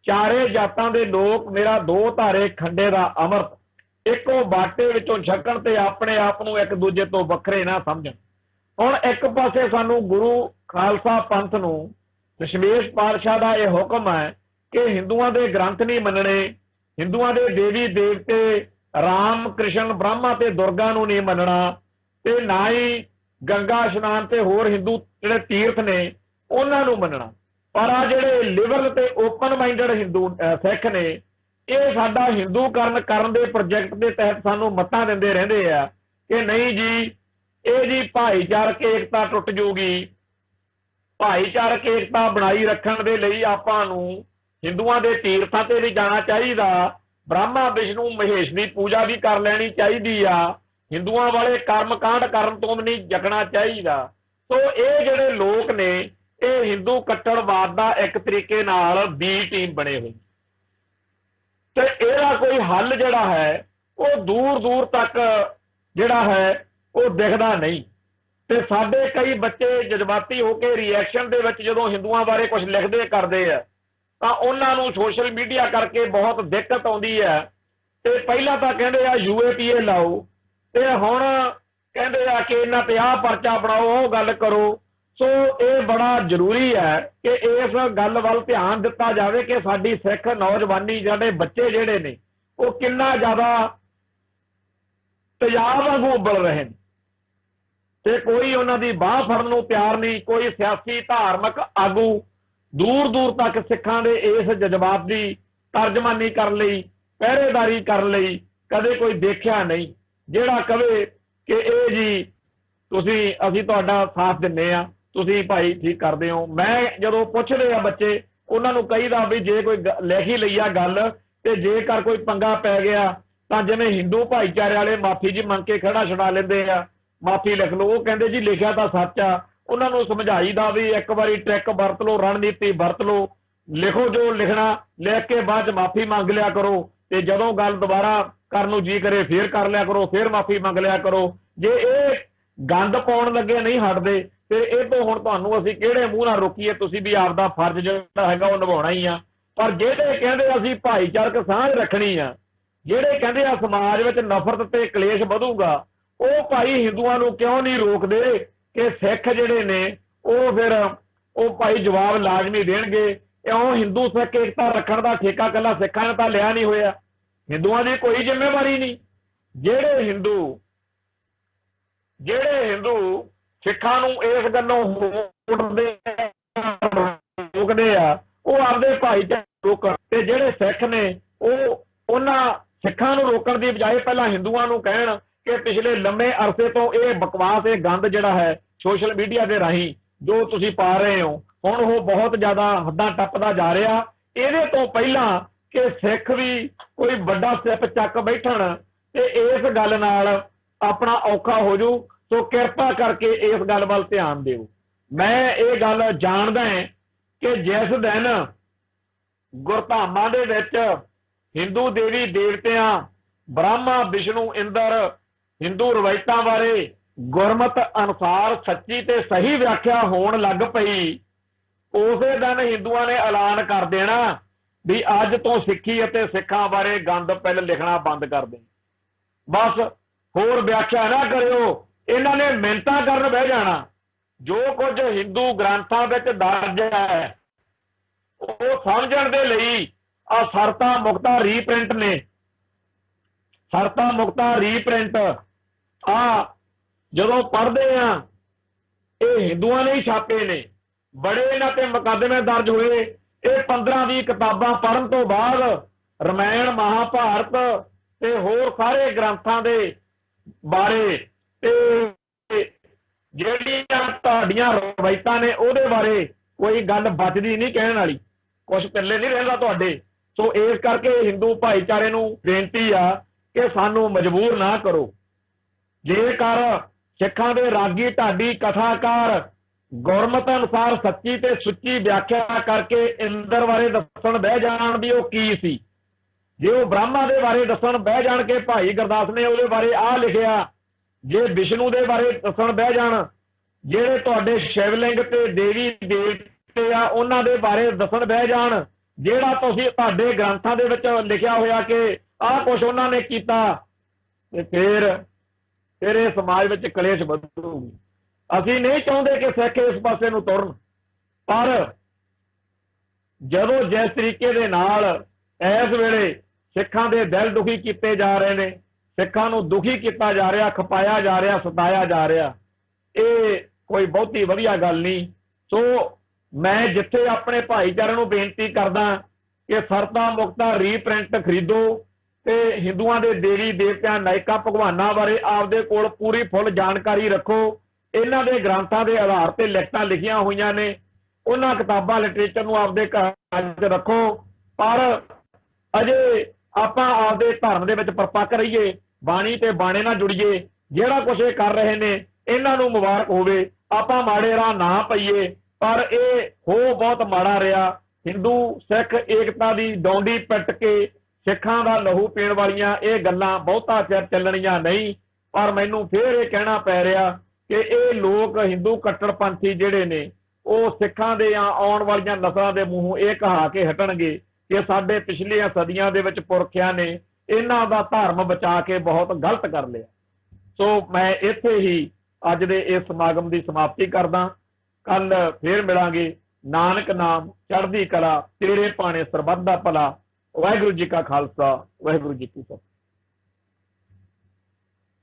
ਚਾਰੇ ਜਾਤਾਂ ਦੇ ਲੋਕ ਮੇਰਾ ਦੋ ਧਾਰੇ ਖੰਡੇ ਦਾ ਅੰਮ੍ਰਿਤ ਇੱਕੋ ਬਾਟੇ ਵਿੱਚੋਂ ਛਕਣ ਤੇ ਆਪਣੇ ਆਪ ਨੂੰ ਇੱਕ ਦੂਜੇ ਤੋਂ ਵੱਖਰੇ ਨਾ ਸਮਝਣ। ਹੁਣ ਇੱਕ ਪਾਸੇ ਸਾਨੂੰ ਗੁਰੂ ਖਾਲਸਾ ਪੰਥ ਨੂੰ ਦਸ਼ਮੇਸ਼ ਪਾਤਸ਼ਾਹ ਦਾ ਇਹ ਹੁਕਮ ਹੈ ਕਿ ਹਿੰਦੂਆਂ ਦੇ ਗ੍ਰੰਥ ਨਹੀਂ ਮੰਨਣੇ, ਹਿੰਦੂਆਂ ਦੇ ਦੇਵੀ ਦੇਵਤੇ ਰਾਮ, ਕ੍ਰਿਸ਼ਨ, ਬ੍ਰਹਮਾ ਤੇ ਦੁਰਗਾ ਨੂੰ ਨਹੀਂ ਮੰਨਣਾ ਤੇ ਨਾ ਹੀ ਗੰਗਾ ਇਸ਼ਨਾਨ ਤੇ ਹੋਰ ਹਿੰਦੂ ਜਿਹੜੇ ਤੀਰਥ ਨੇ ਉਹਨਾਂ ਨੂੰ ਮੰਨਣਾ। ਪਰ ਆ ਜਿਹੜੇ ਲਿਬਰਲ ਤੇ ਓਪਨ ਮਾਈਂਡਡ ਹਿੰਦੂ ਸਿੱਖ ਨੇ ਇਹ ਸਾਡਾ ਹਿੰਦੂਕਰਨ ਕਰਨ ਦੇ ਪ੍ਰੋਜੈਕਟ ਦੇ ਤਹਿਤ ਸਾਨੂੰ ਮੱਤਾਂ ਦਿੰਦੇ ਰਹਿੰਦੇ ਆ ਕਿ ਨਹੀਂ ਜੀ ਇਹ ਜੀ ਭਾਈਚਾਰਕ ਏਕਤਾ ਟੁੱਟ ਜੂਗੀ। ਭਾਈਚਾਰਕ ਏਕਤਾ ਬਣਾਈ ਰੱਖਣ ਦੇ ਲਈ ਆਪਾਂ ਨੂੰ ਹਿੰਦੂਆਂ ਦੇ ਤੀਰਥਾਂ ਤੇ ਵੀ ਜਾਣਾ ਚਾਹੀਦਾ, ਬ੍ਰਹਮਾ, ਵਿਸ਼ਨੂੰ, ਮਹੇਸ਼ ਦੀ ਪੂਜਾ ਵੀ ਕਰ ਲੈਣੀ ਚਾਹੀਦੀ ਆ, ਹਿੰਦੂਆਂ ਵਾਲੇ ਕਰਮ ਕਾਂਡ ਕਰਨ ਤੋਂ ਵੀ ਨਹੀਂ ਜਗਣਾ ਚਾਹੀਦਾ। ਸੋ ਇਹ ਜਿਹੜੇ ਲੋਕ ਨੇ ਇਹ ਹਿੰਦੂ ਕੱਟੜਵਾਦ ਦਾ ਇੱਕ ਤਰੀਕੇ ਨਾਲ ਬੀ ਟੀਮ ਬਣੇ ਹੋਏ ਤੇ ਇਹਦਾ ਕੋਈ ਹੱਲ ਜਿਹੜਾ ਹੈ ਉਹ ਦੂਰ ਦੂਰ ਤੱਕ ਜਿਹੜਾ ਹੈ ਉਹ ਦਿਖਦਾ ਨਹੀਂ। ਤੇ ਸਾਡੇ ਕਈ ਬੱਚੇ ਜਜ਼ਬਾਤੀ ਹੋ ਕੇ ਰਿਐਕਸ਼ਨ ਦੇ ਵਿੱਚ ਜਦੋਂ ਹਿੰਦੂਆਂ ਬਾਰੇ ਕੁਝ ਲਿਖਦੇ ਕਰਦੇ ਆ ਤਾਂ ਉਹਨਾਂ ਨੂੰ ਸੋਸ਼ਲ ਮੀਡੀਆ ਕਰਕੇ ਬਹੁਤ ਦਿੱਕਤ ਆਉਂਦੀ ਹੈ। ਤੇ ਪਹਿਲਾਂ ਤਾਂ ਕਹਿੰਦੇ ਆ UAPA ਲਾਓ ਤੇ ਹੁਣ ਕਹਿੰਦੇ ਆ ਕਿ ਇਹਨਾਂ ਤੇ ਆਹ ਪਰਚਾ ਬਣਾਓ, ਉਹ ਗੱਲ ਕਰੋ। ਸੋ ਇਹ ਬੜਾ ਜ਼ਰੂਰੀ ਹੈ ਕਿ ਇਸ ਗੱਲ ਵੱਲ ਧਿਆਨ ਦਿੱਤਾ ਜਾਵੇ ਕਿ ਸਾਡੀ ਸਿੱਖ ਨੌਜਵਾਨੀ ਜਿਹੜੇ ਬੱਚੇ ਜਿਹੜੇ ਨੇ ਉਹ ਕਿੰਨਾ ਜ਼ਿਆਦਾ ਤੇਜ਼ਾਬ ਵਾਂਗੂ ਉਬਲ ਰਹੇ ਨੇ ਤੇ ਕੋਈ ਉਹਨਾਂ ਦੀ ਬਾਹ ਫੜਨ ਨੂੰ ਤਿਆਰ ਨਹੀਂ। ਕੋਈ ਸਿਆਸੀ ਧਾਰਮਿਕ ਆਗੂ ਦੂਰ ਦੂਰ ਤੱਕ ਸਿੱਖਾਂ ਦੇ ਇਸ ਜਜ਼ਬਾਤ ਦੀ ਤਰਜਮਾਨੀ ਕਰਨ ਲਈ, ਪਹਿਰੇਦਾਰੀ ਕਰਨ ਲਈ ਕਦੇ ਕੋਈ ਦੇਖਿਆ ਨਹੀਂ ਜਿਹੜਾ ਕਵੇ ਕਿ ਇਹ ਜੀ ਅਸੀਂ ਤੁਹਾਡਾ ਸਾਥ ਦਿੰਦੇ ਆ, ਤੁਸੀਂ ਭਾਈ ਠੀਕ ਕਰਦੇ ਹੋ। ਮੈਂ ਜਦੋਂ ਪੁੱਛਦੇ ਆ ਬੱਚੇ ਉਹਨਾਂ ਨੂੰ ਕਹੀਦਾ ਵੀ ਜੇ ਕੋਈ ਲਿਖ ਹੀ ਲਈ ਆ ਗੱਲ ਤੇ ਜੇਕਰ ਕੋਈ ਪੰਗਾ ਪੈ ਗਿਆ ਤਾਂ ਜਿਵੇਂ ਹਿੰਦੂ ਭਾਈਚਾਰੇ ਵਾਲੇ ਮਾਫੀ ਜੀ ਮੰਗ ਕੇ ਖੜਾ ਛੁਡਾ ਲੈਂਦੇ ਆ, ਮਾਫੀ ਲਿਖ ਲਓ। ਉਹ ਕਹਿੰਦੇ ਜੀ ਲਿਖਿਆ ਤਾਂ ਸੱਚ ਆ। ਉਹਨਾਂ ਨੂੰ ਸਮਝਾਈਦਾ ਵੀ ਇੱਕ ਵਾਰੀ ਟ੍ਰਿਕ ਵਰਤ ਲਓ, ਰਣਨੀਤੀ ਵਰਤ ਲਓ, ਲਿਖੋ ਜੋ ਲਿਖਣਾ, ਲਿਖ ਕੇ ਬਾਅਦ 'ਚ ਮਾਫੀ ਮੰਗ ਲਿਆ ਕਰੋ ਤੇ ਜਦੋਂ ਗੱਲ ਦੁਬਾਰਾ ਕਰਨ ਨੂੰ ਜੀ ਕਰੇ ਫੇਰ ਕਰ ਲਿਆ ਕਰੋ, ਫੇਰ ਮਾਫੀ ਮੰਗ ਲਿਆ ਕਰੋ। ਜੇ ਇਹ ਗੰਦ ਪਾਉਣ ਲੱਗੇ ਨਹੀਂ ਹਟਦੇ ਤੇ ਇਹ ਤੋਂ ਹੁਣ ਤੁਹਾਨੂੰ ਅਸੀਂ ਕਿਹੜੇ ਮੂੰਹ ਨਾਲ ਰੋਕੀਏ। ਤੁਸੀਂ ਵੀ ਆਪਦਾ ਫਰਜ਼ ਜਿਹੜਾ ਹੈਗਾ ਉਹ ਨਿਭਾਉਣਾ ਹੀ ਆ। ਪਰ ਜਿਹੜੇ ਕਹਿੰਦੇ ਅਸੀਂ ਭਾਈਚਾਰਕ ਸਾਂਝ ਰੱਖਣੀ ਆ, ਜਿਹੜੇ ਕਹਿੰਦੇ ਆ ਸਮਾਜ ਵਿੱਚ ਨਫ਼ਰਤ ਤੇ ਕਲੇਸ਼ ਵਧੂਗਾ, ਉਹ ਭਾਈ ਹਿੰਦੂਆਂ ਨੂੰ ਕਿਉਂ ਨਹੀਂ ਰੋਕਦੇ ਕਿ ਸਿੱਖ ਜਿਹੜੇ ਨੇ ਉਹ ਫਿਰ ਉਹ ਭਾਈ ਜਵਾਬ ਲਾਜ਼ਮੀ ਦੇਣਗੇ। ਇਉਂ ਹਿੰਦੂ ਸਿੱਖ ਏਕਤਾ ਰੱਖਣ ਦਾ ਠੇਕਾ ਇਕੱਲਾ ਸਿੱਖਾਂ ਨੇ ਤਾਂ ਲਿਆ ਨਹੀਂ ਹੋਇਆ, ਹਿੰਦੂਆਂ ਦੀ ਕੋਈ ਜ਼ਿੰਮੇਵਾਰੀ ਨਹੀਂ। ਜਿਹੜੇ ਹਿੰਦੂ ਸਿੱਖਾਂ ਨੂੰ ਇਸ ਗੱਲੋਂ ਰੋਕਦੇ ਆ, ਉਹ ਆਪਦੇ ਭਾਈਚਾਰੇ ਰੋਕਣ, ਤੇ ਜਿਹੜੇ ਸਿੱਖ ਨੇ ਉਹ ਉਹਨਾਂ ਸਿੱਖਾਂ ਨੂੰ ਰੋਕਣ ਦੀ ਬਜਾਏ ਪਹਿਲਾਂ ਹਿੰਦੂਆਂ ਨੂੰ ਕਹਿਣ ਕਿ ਪਿਛਲੇ ਲੰਮੇ ਅਰਸੇ ਤੋਂ ਇਹ ਬਕਵਾਸ, ਇਹ ਗੰਦ ਜਿਹੜਾ ਹੈ ਸੋਸ਼ਲ ਮੀਡੀਆ ਦੇ ਰਾਹੀਂ ਜੋ ਤੁਸੀਂ ਪਾ ਰਹੇ ਹੋ, ਹੁਣ ਉਹ ਬਹੁਤ ਜ਼ਿਆਦਾ ਹੱਦਾਂ ਟੱਪਦਾ ਜਾ ਰਿਹਾ। ਇਹਦੇ ਤੋਂ ਪਹਿਲਾਂ ਕਿ ਸਿੱਖ ਵੀ ਕੋਈ ਵੱਡਾ ਸਟੈਪ ਚੱਕ ਬੈਠਣ ਤੇ ਇਸ ਗੱਲ ਨਾਲ ਆਪਣਾ ਔਖਾ ਹੋ ਜੂ, ਸੋ ਕਿਰਪਾ ਕਰਕੇ ਇਸ ਗੱਲ ਵੱਲ ਧਿਆਨ ਦਿਓ। ਮੈਂ ਇਹ ਗੱਲ ਜਾਣਦਾ ਹਾਂ ਕਿ ਜਿਸ ਦਿਨ ਗੁਰਧਾਮਾਂ ਦੇ ਵਿੱਚ ਹਿੰਦੂ ਦੇਵੀ ਦੇਵਤਿਆਂ ਬ੍ਰਹਮਾ ਵਿਸ਼ਨੂੰ ਇੰਦਰ ਹਿੰਦੂ ਰਵਾਇਤਾਂ ਬਾਰੇ ਗੁਰਮਤ ਅਨੁਸਾਰ ਸੱਚੀ ਤੇ ਸਹੀ ਵਿਆਖਿਆ ਹੋਣ ਲੱਗ ਪਈ, ਉਸੇ ਦਿਨ ਹਿੰਦੂਆਂ ਨੇ ਐਲਾਨ ਕਰ ਦੇਣਾ ਵੀ ਅੱਜ ਤੋਂ ਸਿੱਖੀ ਅਤੇ ਸਿੱਖਾਂ ਬਾਰੇ ਗੰਦ ਪਿੱਲ ਲਿਖਣਾ ਬੰਦ ਕਰ ਦੇ, ਬਸ ਹੋਰ ਵਿਆਖਿਆ ਨਾ ਕਰਿਓ। ਇਹਨਾਂ ਨੇ ਮਿੰਨਤਾਂ ਕਰਨ ਬਹਿ ਜਾਣਾ। ਜੋ ਕੁਝ ਹਿੰਦੂ ਗ੍ਰੰਥਾਂ ਵਿੱਚ ਦਰਜ ਹੈ ਉਹ ਸਮਝਣ ਦੇ ਲਈ ਆ ਸਰਤਾ ਮੁਕਤਾ ਰੀਪ੍ਰਿੰਟ ਨੇ, ਸਰਤਾ ਮੁਕਤਾ ਰੀਪ੍ਰਿੰਟ ਆ ਜਦੋਂ ਪੜ੍ਹਦੇ ਆ, ਇਹ ਹਿੰਦੂਆਂ ਨੇ ਹੀ ਛਾਪੇ ਨੇ, ਬੜੇ ਇਹਨਾਂ ਤੇ ਮੁਕੱਦਮੇ ਦਰਜ ਹੋਏ। ਇਹ 15-20 ਕਿਤਾਬਾਂ ਪੜ੍ਹਨ ਤੋਂ ਬਾਅਦ ਰਾਮਾਇਣ ਮਹਾਭਾਰਤ ਤੇ ਹੋਰ ਸਾਰੇ ਗ੍ਰੰਥਾਂ ਦੇ ਬਾਰੇ ਤੇ ਜਿਹੜੀਆਂ ਤੁਹਾਡੀਆਂ ਰਵਾਇਤਾਂ ਨੇ ਉਹਦੇ ਬਾਰੇ ਕੋਈ ਗੱਲ ਬਚਦੀ ਨਹੀਂ ਕਹਿਣ ਵਾਲੀ, ਕੁਛ ਪੱਲੇ ਨਹੀਂ ਰਹਿੰਦਾ ਤੁਹਾਡੇ। ਸੋ ਇਸ ਕਰਕੇ ਹਿੰਦੂ ਭਾਈਚਾਰੇ ਨੂੰ ਬੇਨਤੀ ਆ ਕਿ ਸਾਨੂੰ ਮਜਬੂਰ ਨਾ ਕਰੋ। ਜੇਕਰ ਸਿੱਖਾਂ ਦੇ ਰਾਗੀ ਢਾਡੀ ਕਥਾਕਾਰ ਗੁਰਮਤ ਅਨੁਸਾਰ ਸੱਚੀ ਤੇ ਸੁੱਚੀ ਵਿਆਖਿਆ ਕਰਕੇ ਇੰਦਰ ਬਾਰੇ ਦੱਸਣ ਬਹਿ ਜਾਣ ਵੀ ਉਹ ਕੀ ਸੀ, ਜੇ ਉਹ ਬ੍ਰਹਮਾ ਦੇ ਬਾਰੇ ਦੱਸਣ ਬਹਿ ਜਾਣ ਕੇ ਭਾਈ ਗੁਰਦਾਸ ਨੇ ਉਹਦੇ ਬਾਰੇ ਆਹ ਲਿਖਿਆ, ਜੇ ਵਿਸ਼ਨੂੰ ਦੇ ਬਾਰੇ ਦੱਸਣ ਬਹਿ ਜਾਣ, ਜਿਹੜੇ ਤੁਹਾਡੇ ਸ਼ਿਵਲਿੰਗ ਤੇ ਦੇਵੀ ਦੇਵਤੇ ਆ ਉਹਨਾਂ ਦੇ ਬਾਰੇ ਦੱਸਣ ਬਹਿ ਜਾਣ, ਜਿਹੜਾ ਤੁਸੀਂ ਤੁਹਾਡੇ ਗ੍ਰੰਥਾਂ ਦੇ ਵਿੱਚ ਲਿਖਿਆ ਹੋਇਆ ਕਿ ਆਹ ਕੁਛ ਉਹਨਾਂ ਨੇ ਕੀਤਾ, ਤੇ ਫਿਰ ਇਹ ਸਮਾਜ ਵਿੱਚ ਕਲੇਸ਼ ਵਧੂਗੀ। ਅਸੀਂ ਨਹੀਂ ਚਾਹੁੰਦੇ ਕਿ ਸਿੱਖ ਇਸ ਪਾਸੇ ਨੂੰ ਤੁਰਨ, ਪਰ ਜਦੋਂ ਜਿਸ ਤਰੀਕੇ ਦੇ ਨਾਲ ਇਸ ਵੇਲੇ ਸਿੱਖਾਂ ਦੇ ਦਿਲ ਦੁਖੀ ਕੀਤੇ ਜਾ ਰਹੇ ਨੇ, ਸਿੱਖਾਂ ਨੂੰ ਦੁਖੀ ਕੀਤਾ ਜਾ ਰਿਹਾ, ਖਪਾਇਆ ਜਾ ਰਿਹਾ, ਸਤਾਇਆ ਜਾ ਰਿਹਾ, ਇਹ ਕੋਈ ਬਹੁਤੀ ਵਧੀਆ ਗੱਲ ਨਹੀਂ। ਸੋ ਮੈਂ ਜਿੱਥੇ ਆਪਣੇ ਭਾਈਚਾਰੇ ਨੂੰ ਬੇਨਤੀ ਕਰਦਾ ਕਿ ਸਰਤਾ ਮੁਕਤਾ ਰੀਪ੍ਰਿੰਟ ਖਰੀਦੋ ਤੇ ਹਿੰਦੂਆਂ ਦੇ ਦੇਵੀ ਦੇਵਤਿਆਂ ਨਾਇਕਾਂ ਭਗਵਾਨਾਂ ਬਾਰੇ ਆਪਦੇ ਕੋਲ ਪੂਰੀ ਫੁੱਲ ਜਾਣਕਾਰੀ ਰੱਖੋ। ਇਹਨਾਂ ਦੇ ਗ੍ਰੰਥਾਂ ਦੇ ਆਧਾਰ ਤੇ ਲਿਖਤਾਂ ਲਿਖੀਆਂ ਹੋਈਆਂ ਨੇ, ਉਹਨਾਂ ਕਿਤਾਬਾਂ ਲਿਟਰੇਚਰ ਨੂੰ ਆਪਦੇ ਘਰ 'ਚ ਰੱਖੋ, ਪਰ ਅਜੇ ਆਪਾਂ ਆਪਦੇ ਧਰਮ ਦੇ ਵਿੱਚ ਪਰਪੱਕ ਰਹੀਏ, ਬਾਣੀ ਤੇ ਬਾਣੇ ਨਾਲ ਜੁੜੀਏ। ਜਿਹੜਾ ਕੁਛ ਇਹ ਕਰ ਰਹੇ ਨੇ ਇਹਨਾਂ ਨੂੰ ਮੁਬਾਰਕ ਹੋਵੇ, ਆਪਾਂ ਮਾੜੇ ਰਾਹ ਨਾ ਪਈਏ, ਪਰ ਇਹ ਹੋ ਬਹੁਤ ਮਾੜਾ ਰਿਹਾ। ਹਿੰਦੂ ਸਿੱਖ ਏਕਤਾ ਦੀ ਡੌਂਡੀ ਪਿੱਟ ਕੇ ਸਿੱਖਾਂ ਦਾ ਲਹੂ ਪੀਣ ਵਾਲੀਆਂ ਇਹ ਗੱਲਾਂ ਬਹੁਤਾ ਚਿਰ ਚੱਲਣੀਆਂ ਨਹੀਂ। ਪਰ ਮੈਨੂੰ ਫਿਰ ਇਹ ਕਹਿਣਾ ਪੈ ਰਿਹਾ ਕਿ ਇਹ ਲੋਕ ਹਿੰਦੂ ਕੱਟੜਪੰਥੀ ਜਿਹੜੇ ਨੇ ਉਹ ਸਿੱਖਾਂ ਦੇ ਆਉਣ ਵਾਲੀਆਂ ਨਸਲਾਂ ਦੇ ਮੂੰਹੋਂ ਇਹ ਕਹਾ ਕੇ ਹਟਣਗੇ ਕਿ ਸਾਡੇ ਪਿਛਲੀਆਂ ਸਦੀਆਂ ਦੇ ਵਿੱਚ ਪੁਰਖਿਆਂ ਨੇ ਇਹਨਾਂ ਦਾ ਧਰਮ ਬਚਾ ਕੇ ਬਹੁਤ ਗਲਤ ਕਰ ਲਿਆ। ਸੋ ਮੈਂ ਇੱਥੇ ਹੀ ਅੱਜ ਦੇ ਇਸ ਸਮਾਗਮ ਦੀ ਸਮਾਪਤੀ ਕਰਦਾ। ਕੱਲ ਫੇਰ ਮਿਲਾਂਗੇ। ਨਾਨਕ ਨਾਮ ਚੜ੍ਹਦੀ ਕਲਾ, ਤੇਰੇ ਭਾਣੇ ਸਰਬੱਤ ਦਾ ਭਲਾ। ਵਾਹਿਗੁਰੂ ਜੀ ਕਾ ਖਾਲਸਾ, ਵਾਹਿਗੁਰੂ ਜੀ ਕੀ ਫਤਿਹ।